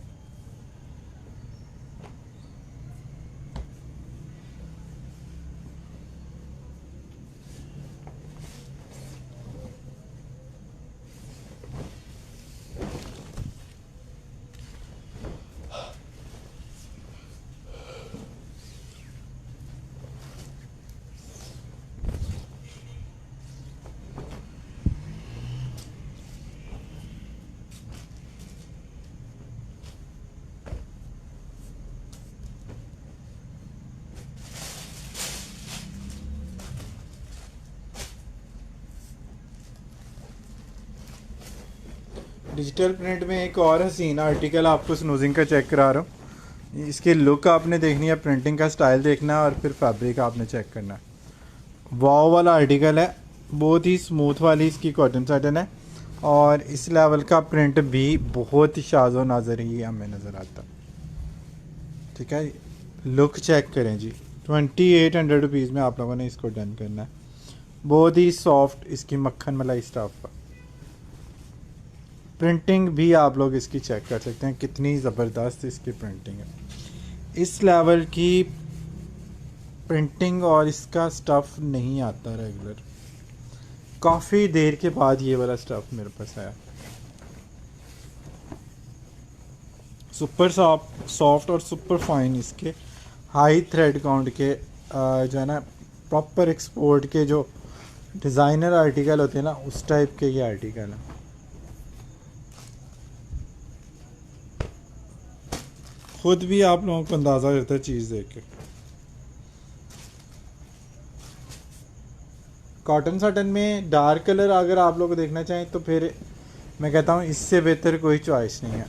डिजिटल प्रिंट में एक और हसीन आर्टिकल आपको स्नूजिंग का चेक करा रहा हूँ। इसकी लुक आपने देखनी है, प्रिंटिंग का स्टाइल देखना है और फिर फैब्रिक आपने चेक करना है। वाव वाला आर्टिकल है, बहुत ही स्मूथ वाली इसकी कॉटन साटन है और इस लेवल का प्रिंट भी बहुत ही शाज़ो नाज़र ही हमें नज़र आता। ठीक है, लुक चेक करें जी। 2800 रुपीज़ में आप लोगों ने इसको डन करना है। बहुत ही सॉफ्ट इसकी मक्खन मलाई स्टफ है। प्रिंटिंग भी आप लोग इसकी चेक कर सकते हैं, कितनी ज़बरदस्त इसकी प्रिंटिंग है। इस लेवल की प्रिंटिंग और इसका स्टफ़ नहीं आता रेगुलर। काफ़ी देर के बाद ये वाला स्टफ़ मेरे पास आया। सुपर सॉफ्ट और सुपर फाइन इसके हाई थ्रेड काउंट के जो है ना प्रॉपर एक्सपोर्ट के जो डिज़ाइनर आर्टिकल होते हैं ना उस टाइप के ये आर्टिकल हैं। खुद भी आप लोगों को अंदाज़ा रहता है चीज़ देख के। कॉटन साटन में डार्क कलर अगर आप लोग देखना चाहें तो फिर मैं कहता हूँ इससे बेहतर कोई चॉइस नहीं है।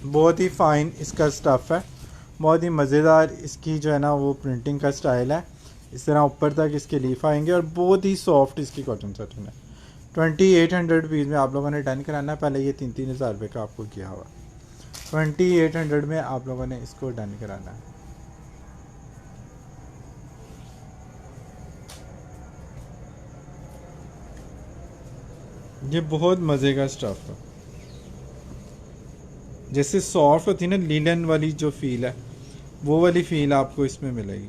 बहुत ही फ़ाइन इसका स्टफ़ है, बहुत ही मज़ेदार इसकी जो है ना वो प्रिंटिंग का स्टाइल है। इस तरह ऊपर तक इसके लीफ आएंगे और बहुत ही सॉफ्ट इसकी कॉटन साटन है। 2800 रुपीज़ में आप लोगों ने डन कराना है। पहले ये 3,000 रुपये का आपको किया हुआ, 2800 में आप लोगों ने इसको डन कराना है। ये बहुत मज़े का स्टफ़ है, जैसे सॉफ्ट होती है ना लिनन वाली जो फील है, वो वाली फील आपको इसमें मिलेगी।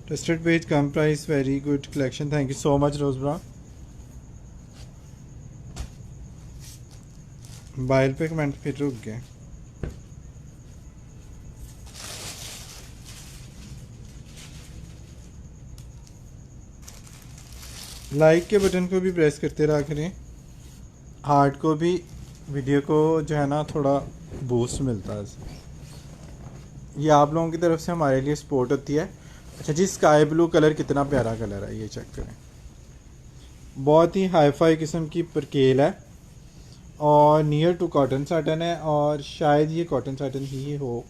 ट्रस्टेड पेज, कम price, very good collection. Thank you so much Rose Brown. Mobile पे कमेंट फिर रुक गए। लाइक के बटन को भी प्रेस करते रहा करें, हार्ट को भी, वीडियो को जो है ना थोड़ा बूस्ट मिलता है। ये आप लोगों की तरफ से हमारे लिए सपोर्ट होती है। अच्छा जी, स्काई ब्लू कलर कितना प्यारा कलर है, ये चेक करें। बहुत ही हाई फाई किस्म की परकेल है और नियर टू कॉटन साटन है, और शायद ये कॉटन साटन ही हो,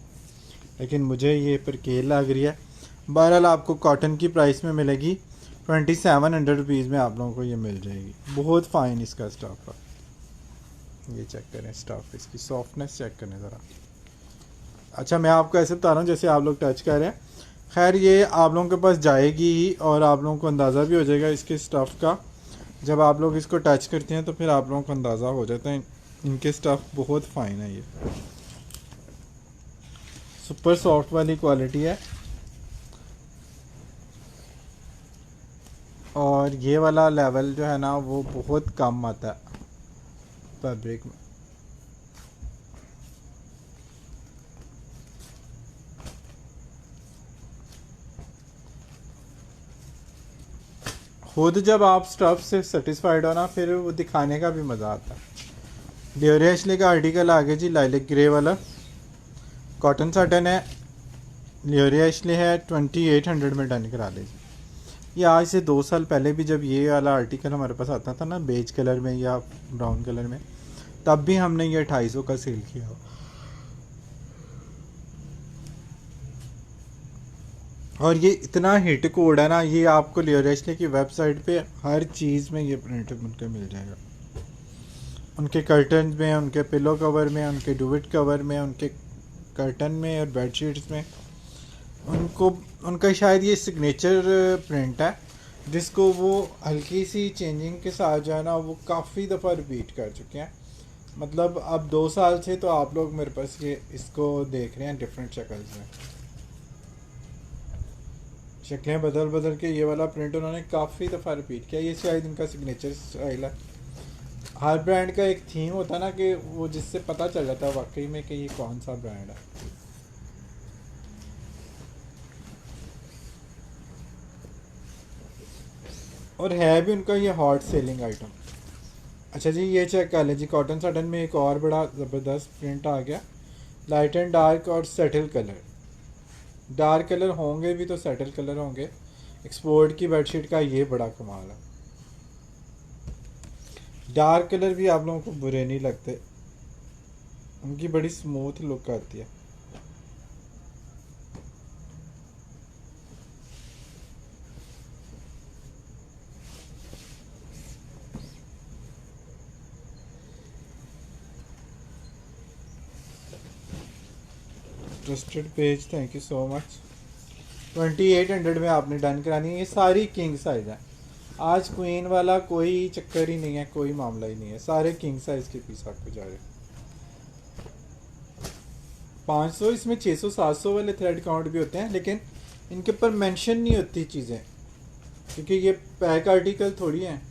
लेकिन मुझे ये परकेल लग रही है। बहरहाल आपको कॉटन की प्राइस में मिलेगी 2700 रुपीज़ में आप लोगों को ये मिल जाएगी। बहुत फ़ाइन इसका स्टफ़ है। ये चेक करें स्टफ़, इसकी सॉफ्टनेस चेक करें ज़रा। अच्छा, मैं आपको ऐसे बता रहा हूँ जैसे आप लोग टच कर रहे हैं। खैर ये आप लोगों के पास जाएगी ही और आप लोगों को अंदाज़ा भी हो जाएगा इसके स्टफ़ का। जब आप लोग इसको टच करते हैं तो फिर आप लोगों को अंदाज़ा हो जाता है इनके स्टफ़ बहुत फ़ाइन है। ये सुपर सॉफ्ट वाली क्वालिटी है, और ये वाला लेवल जो है ना वो बहुत कम आता है फैब्रिक में। खुद जब आप स्टफ से सेटिस्फाइड हो ना, फिर वो दिखाने का भी मज़ा आता है। ड्योरी एशले का आर्टिकल आगे जी, लाइलिक ग्रे वाला कॉटन साटन है, ड्योरी एशले है। 2800 में डन करा लीजिए। ये आज से 2 साल पहले भी जब ये वाला आर्टिकल हमारे पास आता था ना बेज कलर में या ब्राउन कलर में, तब भी हमने ये 250 का सेल किया। और ये इतना हिट कोड है ना, ये आपको लियोरेशले की वेबसाइट पे हर चीज़ में ये प्रिंट उनके मिल जाएगा। उनके कर्टन में, उनके पिलो कवर में, उनके डुवेट कवर में, उनके कर्टन में और बेडशीट्स में। उनका शायद ये सिग्नेचर प्रिंट है जिसको वो हल्की सी चेंजिंग के साथ जो है ना वो काफ़ी दफ़ा रिपीट कर चुके हैं। मतलब अब 2 साल से तो आप लोग मेरे पास ये इसको देख रहे हैं डिफरेंट शक्ल्स में। शक्लें बदल बदल के ये वाला प्रिंट उन्होंने काफ़ी दफ़ा रिपीट किया। ये शायद इनका सिग्नेचर स्टाइल है। हर ब्रांड का एक थीम होता है ना कि वो जिससे पता चल जाता है वाकई में कि ये कौन सा ब्रांड है। और है भी उनका ये हॉट सेलिंग आइटम। अच्छा जी, ये चेक कर लें जी, कॉटन साटन में एक और बड़ा ज़बरदस्त प्रिंट आ गया। लाइट एंड डार्क और सेटल कलर। डार्क कलर होंगे भी तो सेटल कलर होंगे। एक्सपोर्ट की बेडशीट का ये बड़ा कमाल है। डार्क कलर भी आप लोगों को बुरे नहीं लगते, उनकी बड़ी स्मूथ लुक आती है। Trusted page, thank you so much. 2800 में आपने डन करानी है। ये सारी किंग साइज है। आज क्वीन वाला कोई चक्कर ही नहीं है, कोई मामला ही नहीं है। सारे किंग साइज के पीस आपको जा रहे हैं। 500, इसमें 600 700 वाले थ्रेड काउंट भी होते हैं, लेकिन इनके ऊपर मेंशन नहीं होती चीज़ें, क्योंकि ये पैक आर्टिकल थोड़ी हैं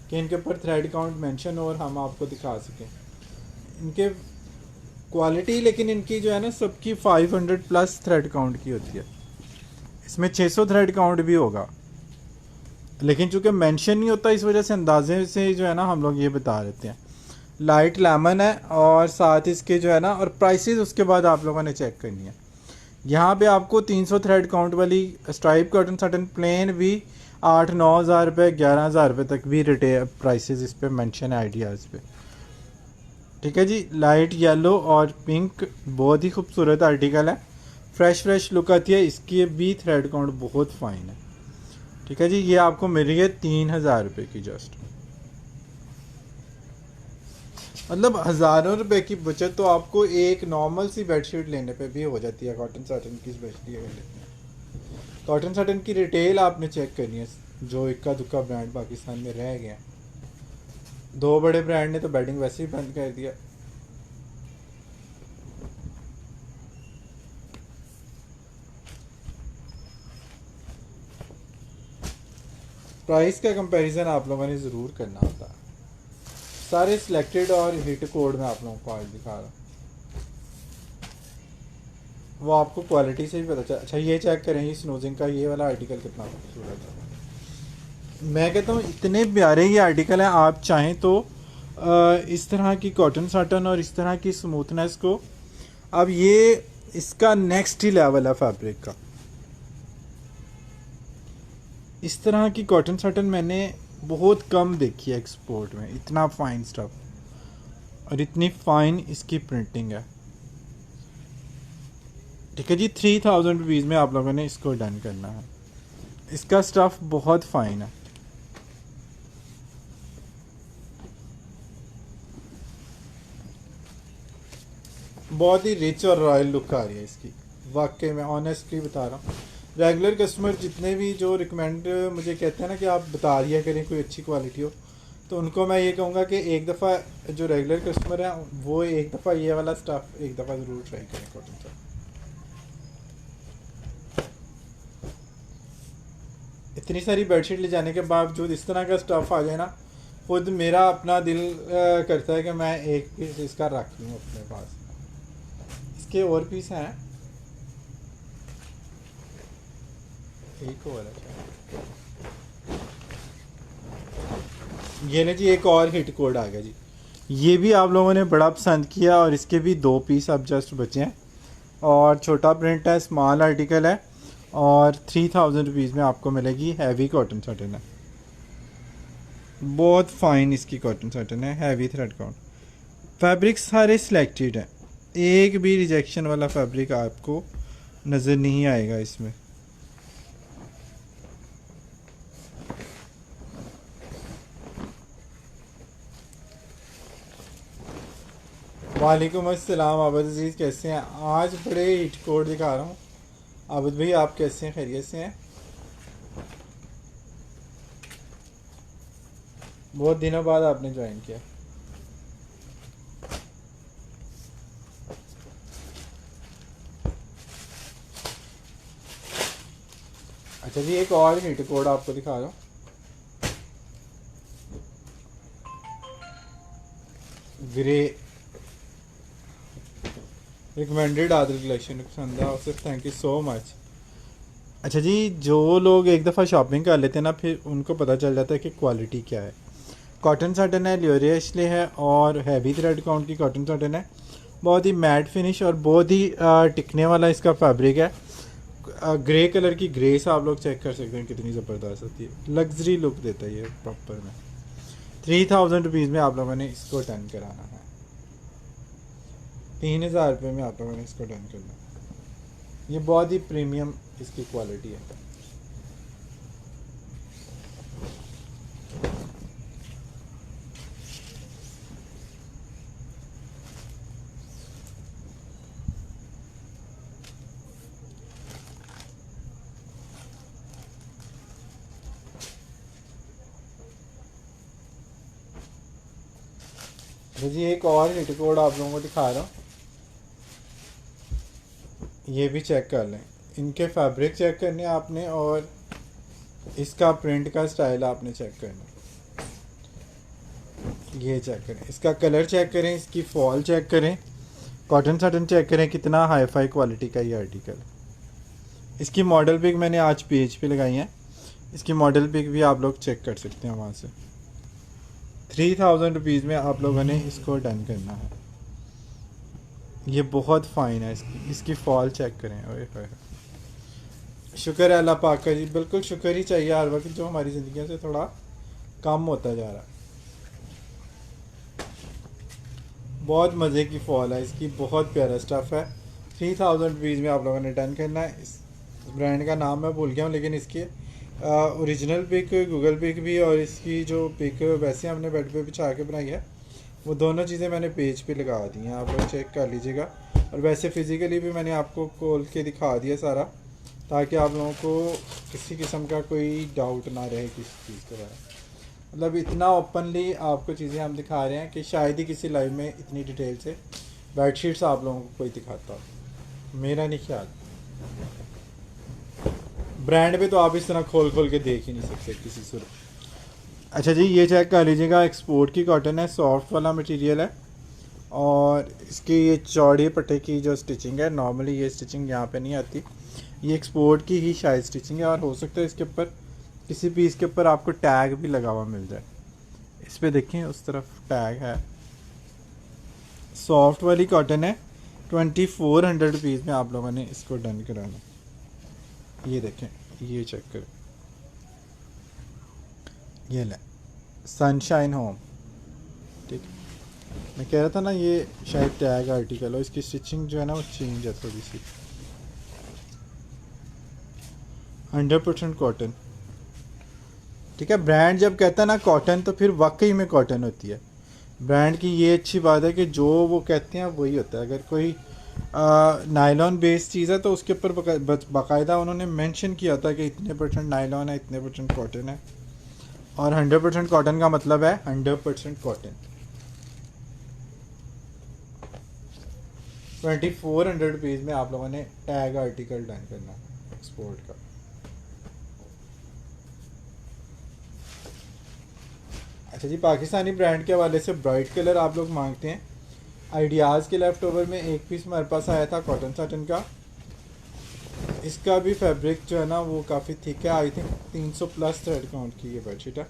कि इनके ऊपर थ्रेड काउंट मेंशन हो और हम आपको दिखा सकें इनके क्वालिटी। लेकिन इनकी जो है ना सबकी 500 प्लस थ्रेड काउंट की होती है। इसमें 600 थ्रेड काउंट भी होगा, लेकिन चूंकि मेंशन नहीं होता इस वजह से अंदाजे से जो है ना हम लोग ये बता देते हैं। लाइट लेमन है और साथ इसके जो है ना, और प्राइसेस उसके बाद आप लोगों ने चेक करनी है। यहाँ पे आपको 300 थ्रेड काउंट वाली स्ट्राइप कॉटन सटन प्लेन भी 8-9 हज़ार रुपये 11 हज़ार रुपये तक भी रिटेल प्राइसेस इस पे मेंशन है आइडियाज़ पे। ठीक है जी, लाइट येलो और पिंक बहुत ही खूबसूरत आर्टिकल है, फ्रेश लुक आती है इसकी भी, थ्रेड काउंट बहुत फाइन है। ठीक है जी, ये आपको मिल रही है 3,000 रुपये की जस्ट, मतलब हज़ारों रुपए की बचत तो आपको एक नॉर्मल सी बेडशीट लेने पे भी हो जाती है कॉटन साटन की, स्पेशली अगर लेते हैं। कॉटन साटन की रिटेल आपने चेक करनी है, जो इक्का दुक्का ब्रांड पाकिस्तान में रह गए हैं। 2 बड़े ब्रांड ने तो बेडिंग वैसे ही बंद कर दिया। प्राइस का कंपैरिजन आप लोगों ने ज़रूर करना होता है। सारे सिलेक्टेड और हिट कोड में आप लोगों को आज दिखा रहा हूँ, वो आपको क्वालिटी से भी पता चला। अच्छा ये चेक करें, ये स्नोजिंग का ये वाला आर्टिकल कितना खूबसूरत है। मैं कहता हूँ इतने प्यारे ये आर्टिकल हैं, आप चाहें तो इस तरह की कॉटन साटन और इस तरह की स्मूथनेस को, अब ये इसका नेक्स्ट ही लेवल है फैब्रिक का। इस तरह की कॉटन साटन मैंने बहुत कम देखी है एक्सपोर्ट में, इतना फाइन स्टफ और इतनी फाइन इसकी प्रिंटिंग है। ठीक है जी, 3,000 रुपीज़ में आप लोगों ने इसको डन करना है। इसका स्टफ बहुत फाइन है। बहुत ही रिच और रॉयल लुक आ रही है इसकी, वाकई में ऑनेस्टली बता रहा हूँ। रेगुलर कस्टमर जितने भी जो रिकमेंड मुझे कहते हैं ना कि आप बता दिया करें कोई अच्छी क्वालिटी हो, तो उनको मैं ये कहूँगा कि एक दफ़ा जो रेगुलर कस्टमर है वो एक दफ़ा ये वाला स्टफ एक दफ़ा ज़रूर ट्राई करें कॉटन का। इतनी सारी बेडशीट ले जाने के बावजूद इस तरह का स्टफ़ आ जाए ना, खुद मेरा अपना दिल करता है कि मैं एक पीस इसका रख लूँ अपने पास। इसके और पीस हैं, एक और है। ये ना जी एक और हिट कोड आ गया जी, ये भी आप लोगों ने बड़ा पसंद किया और इसके भी 2 पीस अब जस्ट बचे हैं और छोटा प्रिंट है, स्मॉल आर्टिकल है और 3,000 रुपीज़ में आपको मिलेगी। हैवी कॉटन साटन है, बहुत फाइन इसकी कॉटन साटन है, हैवी थ्रेड काउंट। फैब्रिक सारे सिलेक्टेड हैं, एक भी रिजेक्शन वाला फैब्रिक आपको नज़र नहीं आएगा इसमें। वालेकुम अस्सलाम आबद अजीज़, कैसे हैं? आज बड़े हिट कोड दिखा रहा हूँ। आबद भाई आप कैसे हैं, खैरियत से हैं? बहुत दिनों बाद आपने ज्वाइन किया। अच्छा जी, एक और हिट कोड आपको दिखा रहा हूँ। ग्रे रिकमेंडेड आदर कलेक्शन पसंद है, सिर्फ थैंक यू सो मच। अच्छा जी, जो लोग एक दफ़ा शॉपिंग कर लेते हैं ना, फिर उनको पता चल जाता है कि क्वालिटी क्या है। कॉटन साटन है, लियोरियसले है और हैवी थ्रेड काउंट की कॉटन साटन है। बहुत ही मैट फिनिश और बहुत ही टिकने वाला इसका फैब्रिक है। ग्रे कलर की ग्रेस आप लोग चेक कर सकते हैं कितनी ज़बरदस्त होती है, लग्जरी लुक देता है ये प्रॉपर में। 3,000 रुपीज़ में आप लोगों ने इसको डन कराना है, 3,000 रुपये में आप लोगों ने इसको डन करना है। ये बहुत ही प्रीमियम इसकी क्वालिटी है। जी एक और हिट कोड आप लोगों को दिखा रहा हूँ, ये भी चेक कर लें। इनके फैब्रिक चेक करने आपने और इसका प्रिंट का स्टाइल आपने चेक करना। ये चेक करें, इसका कलर चेक करें, इसकी फॉल चेक करें, कॉटन साटन चेक करें, कितना हाई फाई क्वालिटी का ये आर्टिकल। इसकी मॉडल पिक मैंने आज पेज पे लगाई है, इसकी मॉडल पिक भी आप लोग चेक कर सकते हैं वहाँ से। 3,000 रुपीज़ में आप लोगों ने इसको डन करना है। ये बहुत फ़ाइन है, इसकी फॉल चेक करें। ओए होए, शुक्र है अल्लाह पाक का जी, बिल्कुल शुक्र ही चाहिए हर वक्त जो हमारी ज़िंदगी से थोड़ा कम होता जा रहा है। बहुत मज़े की फॉल है इसकी, बहुत प्यारा स्टफ़ है। 3000 रुपीज़ में आप लोगों ने डन करना है। इस ब्रांड का नाम मैं भूल गया हूँ, लेकिन इसके ओरिजिनल पिक, गूगल पिक भी, और इसकी जो पिक वैसे हमने बेड पे बिछा के बनाई है, वो दोनों चीज़ें मैंने पेज पे लगा दी हैं, आप लोग चेक कर लीजिएगा। और वैसे फ़िज़िकली भी मैंने आपको खोल के दिखा दिया सारा, ताकि आप लोगों को किसी किस्म का कोई डाउट ना रहे किसी चीज़ के बारे में। मतलब इतना ओपनली आपको चीज़ें हम दिखा रहे हैं कि शायद ही किसी लाइव में इतनी डिटेल से बेडशीट्स आप लोगों को कोई दिखाता हो, मेरा नहीं ख्याल। ब्रांड पे तो आप इस तरह खोल खोल के देख ही नहीं सकते किसी सूरत। अच्छा जी, ये चेक कर लीजिएगा, एक्सपोर्ट की कॉटन है, सॉफ्ट वाला मटेरियल है, और इसकी ये चौड़ी पट्टे की जो स्टिचिंग है, नॉर्मली ये स्टिचिंग यहाँ पे नहीं आती, ये एक्सपोर्ट की ही शायद स्टिचिंग है। और हो सकता है इसके ऊपर किसी पीस के ऊपर आपको टैग भी लगा हुआ मिल जाए। इस पर देखें, उस तरफ टैग है। सॉफ्ट वाली कॉटन है, 2400 रुपीज़ में आप लोगों ने इसको डन कराना। ये देखें, ये चेक करें, ये लें, सनशाइन होम। ठीक है, मैं कह रहा था ना ये शायद टैग आर्टिकल हो, इसकी स्टिचिंग जो है ना वो चेंज है थोड़ी सी। 100% कॉटन। ठीक है, ब्रांड जब कहता है ना कॉटन, तो फिर वाकई में कॉटन होती है। ब्रांड की ये अच्छी बात है कि जो वो कहते हैं वही होता है। अगर कोई नायलॉन बेस्ड चीज़ है तो उसके ऊपर बाकायदा उन्होंने मेंशन किया होता है कि इतने परसेंट नायलॉन है, इतने परसेंट कॉटन है। और 100% कॉटन का मतलब है 100% कॉटन। 2400 रुपीज़ में आप लोगों ने टैग आर्टिकल डन करना एक्सपोर्ट का। अच्छा जी, पाकिस्तानी ब्रांड के हवाले से ब्राइट कलर आप लोग मांगते हैं। आइडियाज़ के लेफ्ट ओवर में एक पीस हमारे पास आया था कॉटन साटन का। इसका भी फैब्रिक जो है ना वो काफ़ी थिक है, I think 300 plus thread count की ये बेडशीट है।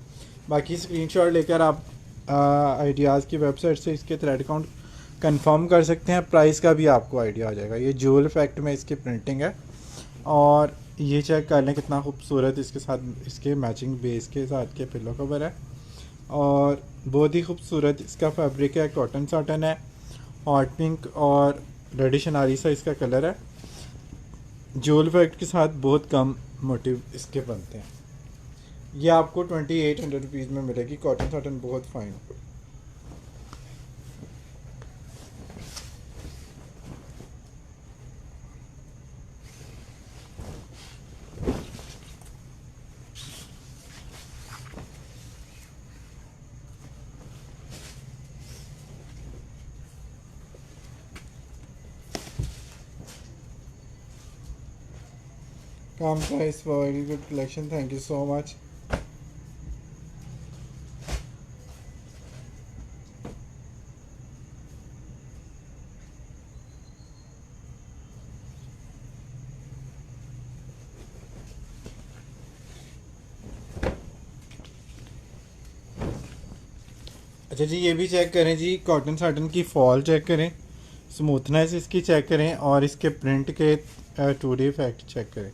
बाकी स्क्रीनशॉट लेकर आप आइडियाज़ की वेबसाइट से इसके थ्रेड काउंट कंफर्म कर सकते हैं। प्राइस का भी आपको आइडिया आ जाएगा। ये जूल इफेक्ट में इसकी प्रिंटिंग है, और ये चेक कर लें कितना खूबसूरत इसके साथ, इसके मैचिंग बेस के साथ के पिलो कवर है, और बहुत ही खूबसूरत इसका फैब्रिक है। कॉटन साटन है, हॉट पिंक और रेडिश अनारी सा इसका कलर है। जूल इफेक्ट के साथ बहुत कम मोटिव इसके बनते हैं। ये आपको 2800 रुपीज़ में मिलेगी। कॉटन साटन बहुत फाइन। काम price for very good collection, thank you so much. अच्छा जी, ये भी चेक करें जी, कॉटन साटन की फॉल चेक करें, स्मूथनेस इसकी चेक करें, और इसके प्रिंट के 2D इफेक्ट चेक करें।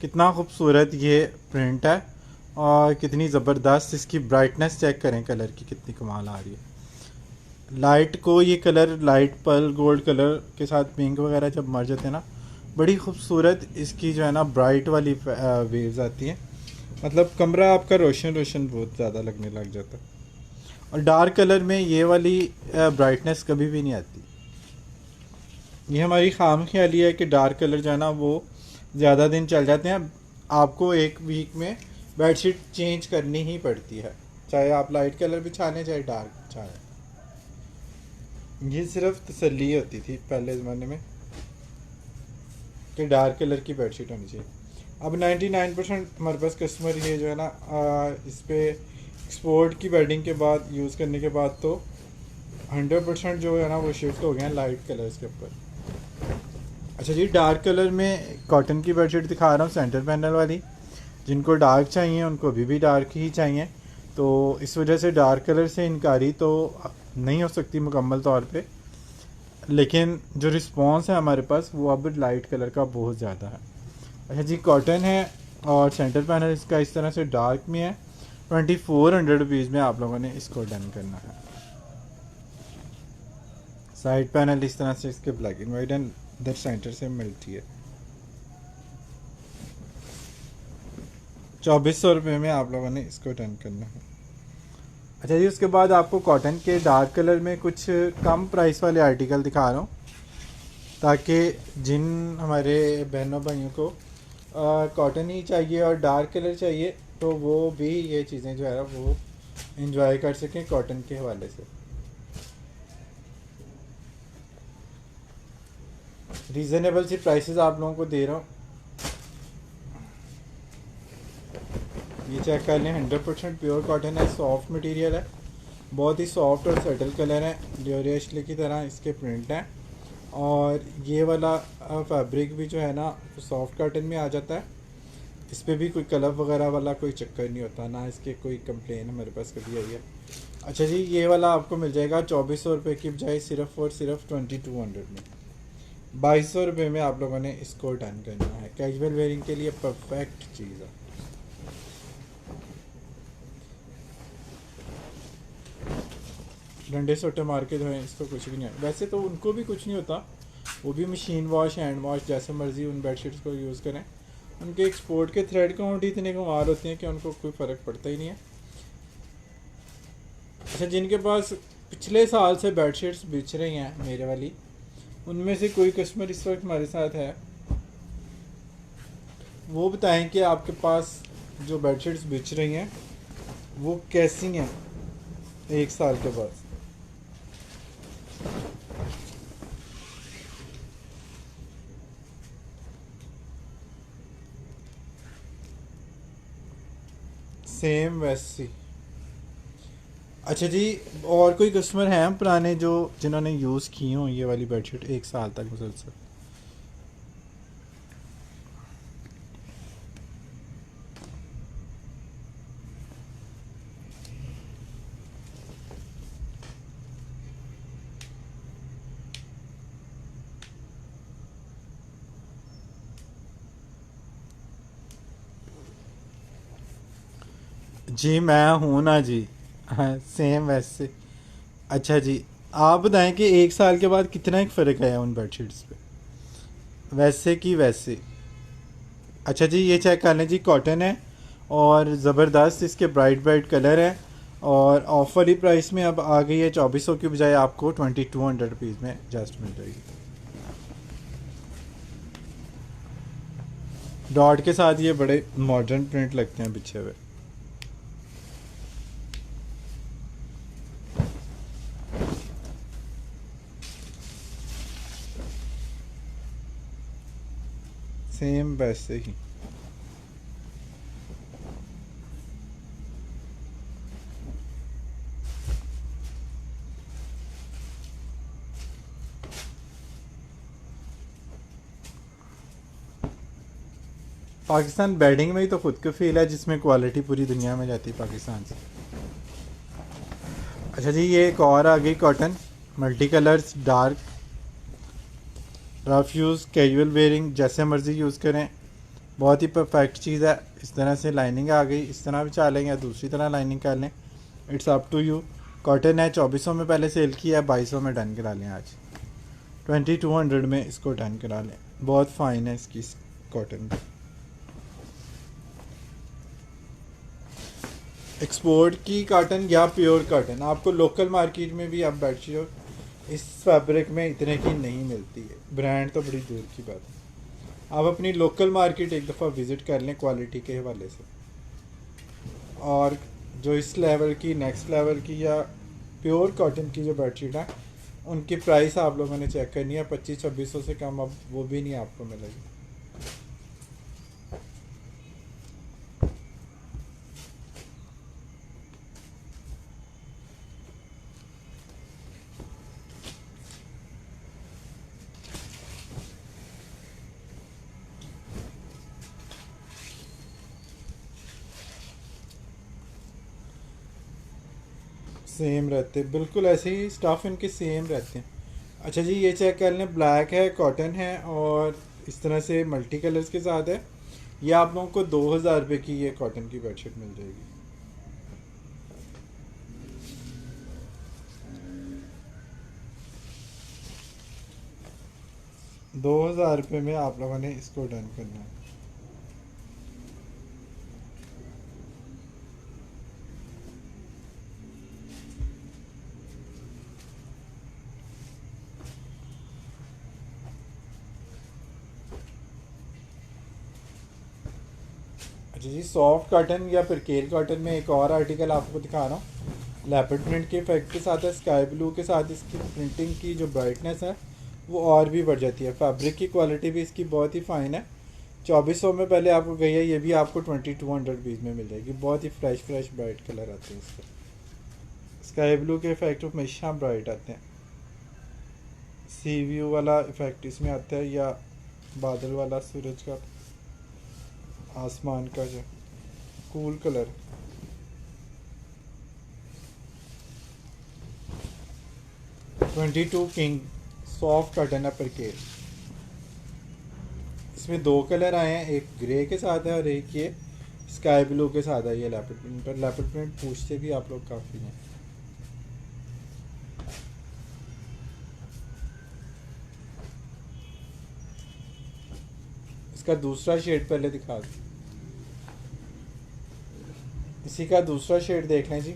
कितना खूबसूरत ये प्रिंट है, और कितनी ज़बरदस्त इसकी ब्राइटनेस चेक करें, कलर की कितनी कमाल आ रही है। लाइट को ये colour light pearl gold colour के साथ पिंक वगैरह जब मर जाते हैं ना, बड़ी खूबसूरत इसकी जो है ना ब्राइट वाली वेव्स आती हैं। मतलब कमरा आपका रोशन रोशन बहुत ज़्यादा लगने लग जाता है। और डार्क कलर में ये वाली ब्राइटनेस कभी भी नहीं आती। ये हमारी खाम ख्याली है कि डार्क कलर जो है ना वो ज़्यादा दिन चल जाते हैं। आपको एक वीक में बेडशीट चेंज करनी ही पड़ती है, चाहे आप लाइट कलर बिछा लें चाहे डार्क बिछा लें। ये सिर्फ तसल्ली होती थी पहले ज़माने में कि डार्क कलर की बेडशीट होनी चाहिए। अब 99% हमारे पास कस्टमर ये जो है ना इस पर एक्सपोर्ट की बेडिंग के बाद यूज़ करने के बाद तो 100% जो है ना वो शिफ्ट हो गए हैं लाइट कलर्स के ऊपर। अच्छा जी, डार्क कलर में कॉटन की बेडशीट दिखा रहा हूँ, सेंटर पैनल वाली। जिनको डार्क चाहिए उनको भी डार्क ही चाहिए, तो इस वजह से डार्क कलर से इनकारी तो नहीं हो सकती मुकम्मल तौर पे। लेकिन जो रिस्पॉन्स है हमारे पास वो अब लाइट कलर का बहुत ज़्यादा है। अच्छा जी, कॉटन है और सेंटर पैनल इसका इस तरह से डार्क में है। 2400 रुपीज़ में आप लोगों ने इसको डन करना है। साइड पैनल इस तरह से इसके ब्लैक एंड वाइट एंड इधर सेंटर से मिलती है। 2400 रुपये में आप लोगों ने इसको डन करना है। अच्छा जी, उसके बाद आपको कॉटन के डार्क कलर में कुछ कम प्राइस वाले आर्टिकल दिखा रहा हूँ, ताकि जिन हमारे बहनों भाइयों को कॉटन ही चाहिए और डार्क कलर चाहिए तो वो भी ये चीज़ें जो है वो इंजॉय कर सकें कॉटन के हवाले से। रीज़नेबल सी प्राइसेस आप लोगों को दे रहा हूँ। ये चेक कर लें, 100% प्योर कॉटन है, सॉफ्ट मटेरियल है, बहुत ही सॉफ्ट और सटल कलर है, ड्यूरेशली की तरह इसके प्रिंट हैं। और ये वाला फैब्रिक भी जो है ना सॉफ्ट कॉटन में आ जाता है। इस पर भी कोई कलर वगैरह वाला कोई चक्कर नहीं होता, ना इसके कोई कंप्लेन हमारे पास कभी आई है। अच्छा जी, ये वाला आपको मिल जाएगा 2400 रुपये की बजाय सिर्फ और सिर्फ 2200 में। 2200 रुपये में आप लोगों ने इसको डन करना है। कैजुअल वेयरिंग के लिए परफेक्ट चीज़ है। डंडे सोटे मार के जो है इसको कुछ भी नहीं है। वैसे तो उनको भी कुछ नहीं होता, वो भी मशीन वॉश हैंड वॉश जैसे मर्जी उन बेडशीट्स को यूज़ करें। उनके एक्सपोर्ट के थ्रेड काउंट ही इतने कमाल होते हैं कि उनको कोई फ़र्क पड़ता ही नहीं है। अच्छा, जिनके पास पिछले साल से बेडशीट्स बिछ रही हैं मेरे वाली, उनमें से कोई कस्टमर इस वक्त हमारे साथ है, वो बताएं कि आपके पास जो बेडशीट्स बिछ रही हैं वो कैसी हैं 1 साल के बाद। सेम वैसी। अच्छा जी, और कोई कस्टमर हैं पुराने जो जिन्होंने यूज़ की हो ये वाली बेडशीट 1 साल तक मुसलसल? जी मैं हूँ ना जी। हाँ, सेम वैसे। अच्छा जी, आप बताएं कि 1 साल के बाद कितना एक फ़र्क आया उन बेडशीट्स पे, वैसे की वैसे। अच्छा जी, ये चेक कर लें जी, कॉटन है और ज़बरदस्त इसके ब्राइट ब्राइट कलर है। और ऑफर ही प्राइस में अब आ गई है, 2400 की बजाय आपको 2200 रुपीज़ में जस्ट मिल जाएगी। डॉट के साथ ये बड़े मॉडर्न प्रिंट लगते हैं पीछे हुए। सेम वैसे ही। पाकिस्तान बेडिंग में ही तो खुद का फील है जिसमें क्वालिटी पूरी दुनिया में जाती है पाकिस्तान से। अच्छा जी, ये एक और आ गई cotton, multi colours, dark, rough use, casual wearing, जैसे मर्ज़ी यूज़ करें, बहुत ही परफेक्ट चीज़ है। इस तरह से लाइनिंग आ गई, इस तरह भी चालेंगे या दूसरी तरह लाइनिंग कर लें, it's up to you. Cotton है, 2400 में पहले सेल किया है, 2200 में डन करा लें आज। 2200 में इसको डन करा लें, बहुत फ़ाइन है इसकी कॉटन। एक्सपोर्ट की कॉटन या प्योर कॉटन आपको लोकल मार्केट में भी अब बेडशीट इस फैब्रिक में इतने की नहीं मिलती है, ब्रांड तो बड़ी दूर की बात है। आप अपनी लोकल मार्केट एक दफ़ा विज़िट कर लें क्वालिटी के हवाले से। और जो इस लेवल की, नेक्स्ट लेवल की या प्योर कॉटन की जो बेडशीट है उनकी प्राइस आप लोगों ने चेक करनी है, 2500-2600 से कम अब वो भी नहीं आपको मिलेगी। सेम रहते बिल्कुल ऐसे ही, स्टाफ इनके सेम रहते हैं। अच्छा जी, ये चेक कर लें, ब्लैक है, कॉटन है और इस तरह से मल्टी कलर्स के साथ है। ये आप लोगों को 2000 रुपये की ये कॉटन की बेडशीट मिल जाएगी। 2000 रुपये में आप लोगों ने इसको डन करना है। अच्छा जी, सॉफ्ट कॉटन या फिर केल कॉटन में एक और आर्टिकल आपको दिखा रहा हूँ। लेपर्ड प्रिंट के इफेक्ट के साथ है, स्काई ब्लू के साथ इसकी प्रिंटिंग की जो ब्राइटनेस है वो और भी बढ़ जाती है। फैब्रिक की क्वालिटी भी इसकी बहुत ही फ़ाइन है। 2400 में पहले आपको गई है, ये भी आपको 2200 में मिल जाएगी। बहुत ही फ्रेश फ्रेश ब्राइट कलर आते हैं इसके। स्काई ब्लू के इफेक्ट हमेशा ब्राइट आते हैं। सी व्यू वाला इफेक्ट इसमें आता है, या बादल वाला, सूरज का, आसमान का जो cool colour. 22 king soft cotton है पर केल। इसमें दो कलर आए हैं, एक ग्रे के साथ है और एक ये स्काई ब्लू के साथ है। ये लेपर्ड प्रिंट पर लेपर्ड प्रिंट पूछते भी आप लोग काफ़ी हैं। इसका दूसरा शेड पहले दिखा दूँ, इसी का दूसरा शेड देख लें जी।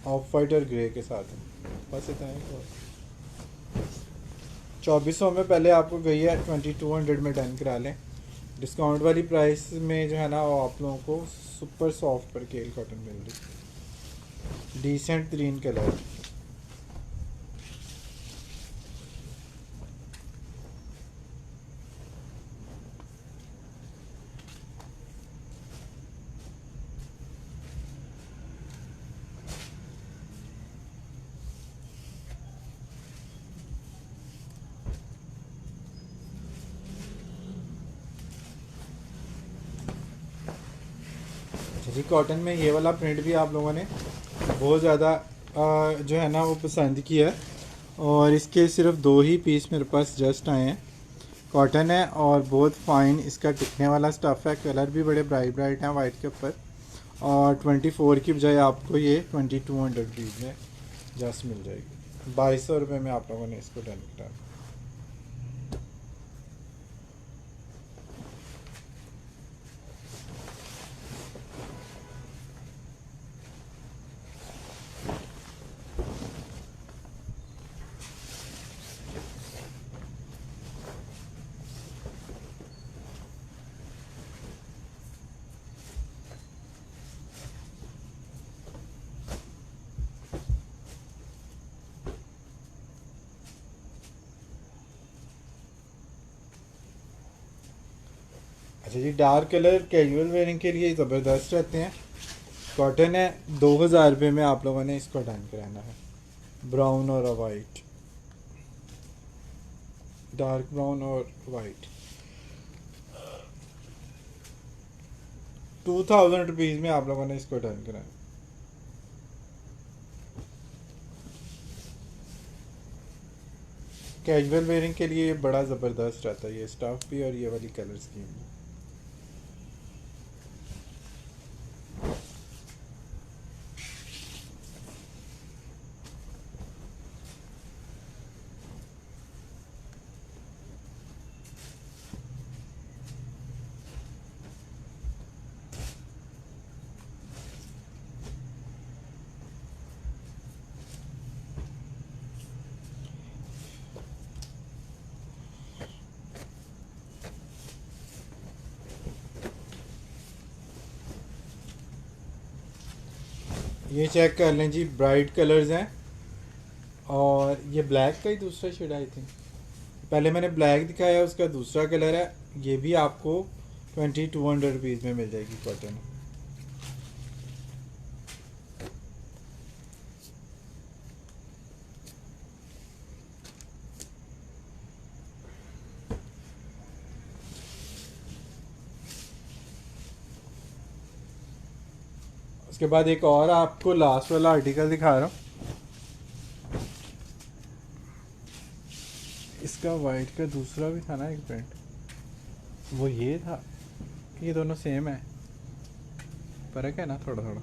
ऑफ वाइट और ग्रे के साथ है, बस इतना ही। 2400 में पहले आपको गई है, 2200 में डन करा लें। डिस्काउंट वाली प्राइस में जो है ना वो आप लोगों को सुपर सॉफ्ट पर केल कॉटन मिल रही। Decent green colour. अच्छा जी, कॉटन में ये वाला प्रिंट भी आप लोगों ने बहुत ज़्यादा जो है ना वो पसंद किया है, और इसके सिर्फ दो ही पीस मेरे पास जस्ट आए हैं। कॉटन है और बहुत फाइन इसका टिकने वाला स्टफ़ है। कलर भी बड़े ब्राइट ब्राइट हैं वाइट के ऊपर। और 24 की बजाय आपको ये 2200 में जस्ट मिल जाएगी। 2200 रुपये में आप लोगों ने इसको डन करा। अच्छा जी, डार्क कलर कैजुअल वेयरिंग के लिए ज़बरदस्त रहते हैं। कॉटन है, 2000 रुपये में आप लोगों ने इसको डन कराना है। ब्राउन और वाइट, डार्क ब्राउन और वाइट। 2000 रुपीज़ में आप लोगों ने इसको डन कराना। कैजुअल वेयरिंग के लिए ये बड़ा ज़बरदस्त रहता है, ये स्टफ़ भी और ये वाली कलर स्कीम भी। ये चेक कर लें जी, ब्राइट कलर्स हैं। और ये ब्लैक का ही दूसरा शेड आई थिंक, पहले मैंने ब्लैक दिखाया, उसका दूसरा कलर है। ये भी आपको 2200 रुपीज़ में मिल जाएगी कॉटन। उसके बाद एक और आपको लास्ट वाला आर्टिकल दिखा रहा हूँ। इसका वाइट का दूसरा भी था ना एक प्रिंट, वो ये था कि ये दोनों सेम है, फर्क है ना थोड़ा थोड़ा,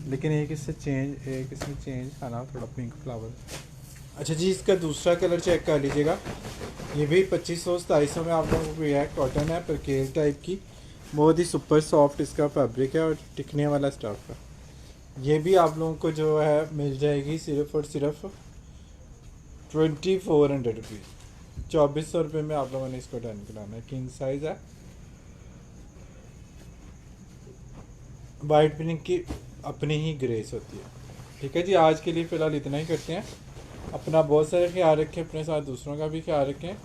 लेकिन एक इससे चेंज, एक इसमें चेंज था ना थोड़ा, पिंक फ्लावर। अच्छा जी, इसका दूसरा कलर चेक कर लीजिएगा। ये भी 2500-2700 में आप लोगों को ये है, कॉटन है परकेल टाइप की, बहुत ही सुपर सॉफ्ट इसका फैब्रिक है और टिकने वाला स्टफ है। ये भी आप लोगों को जो है मिल जाएगी सिर्फ और सिर्फ 2400 रुपीज़, 2400 रुपये में आप लोगों ने इसको डन कराना है। किंग साइज़ है, वाइट प्रिंट की अपनी ही ग्रेस होती है। ठीक है जी, आज के लिए फ़िलहाल इतना ही करते हैं। अपना बहुत सारा ख्याल रखें, अपने साथ दूसरों का भी ख्याल रखें।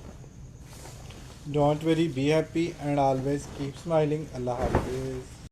Don't worry, be happy and always keep smiling. अल्लाह हाफिज़।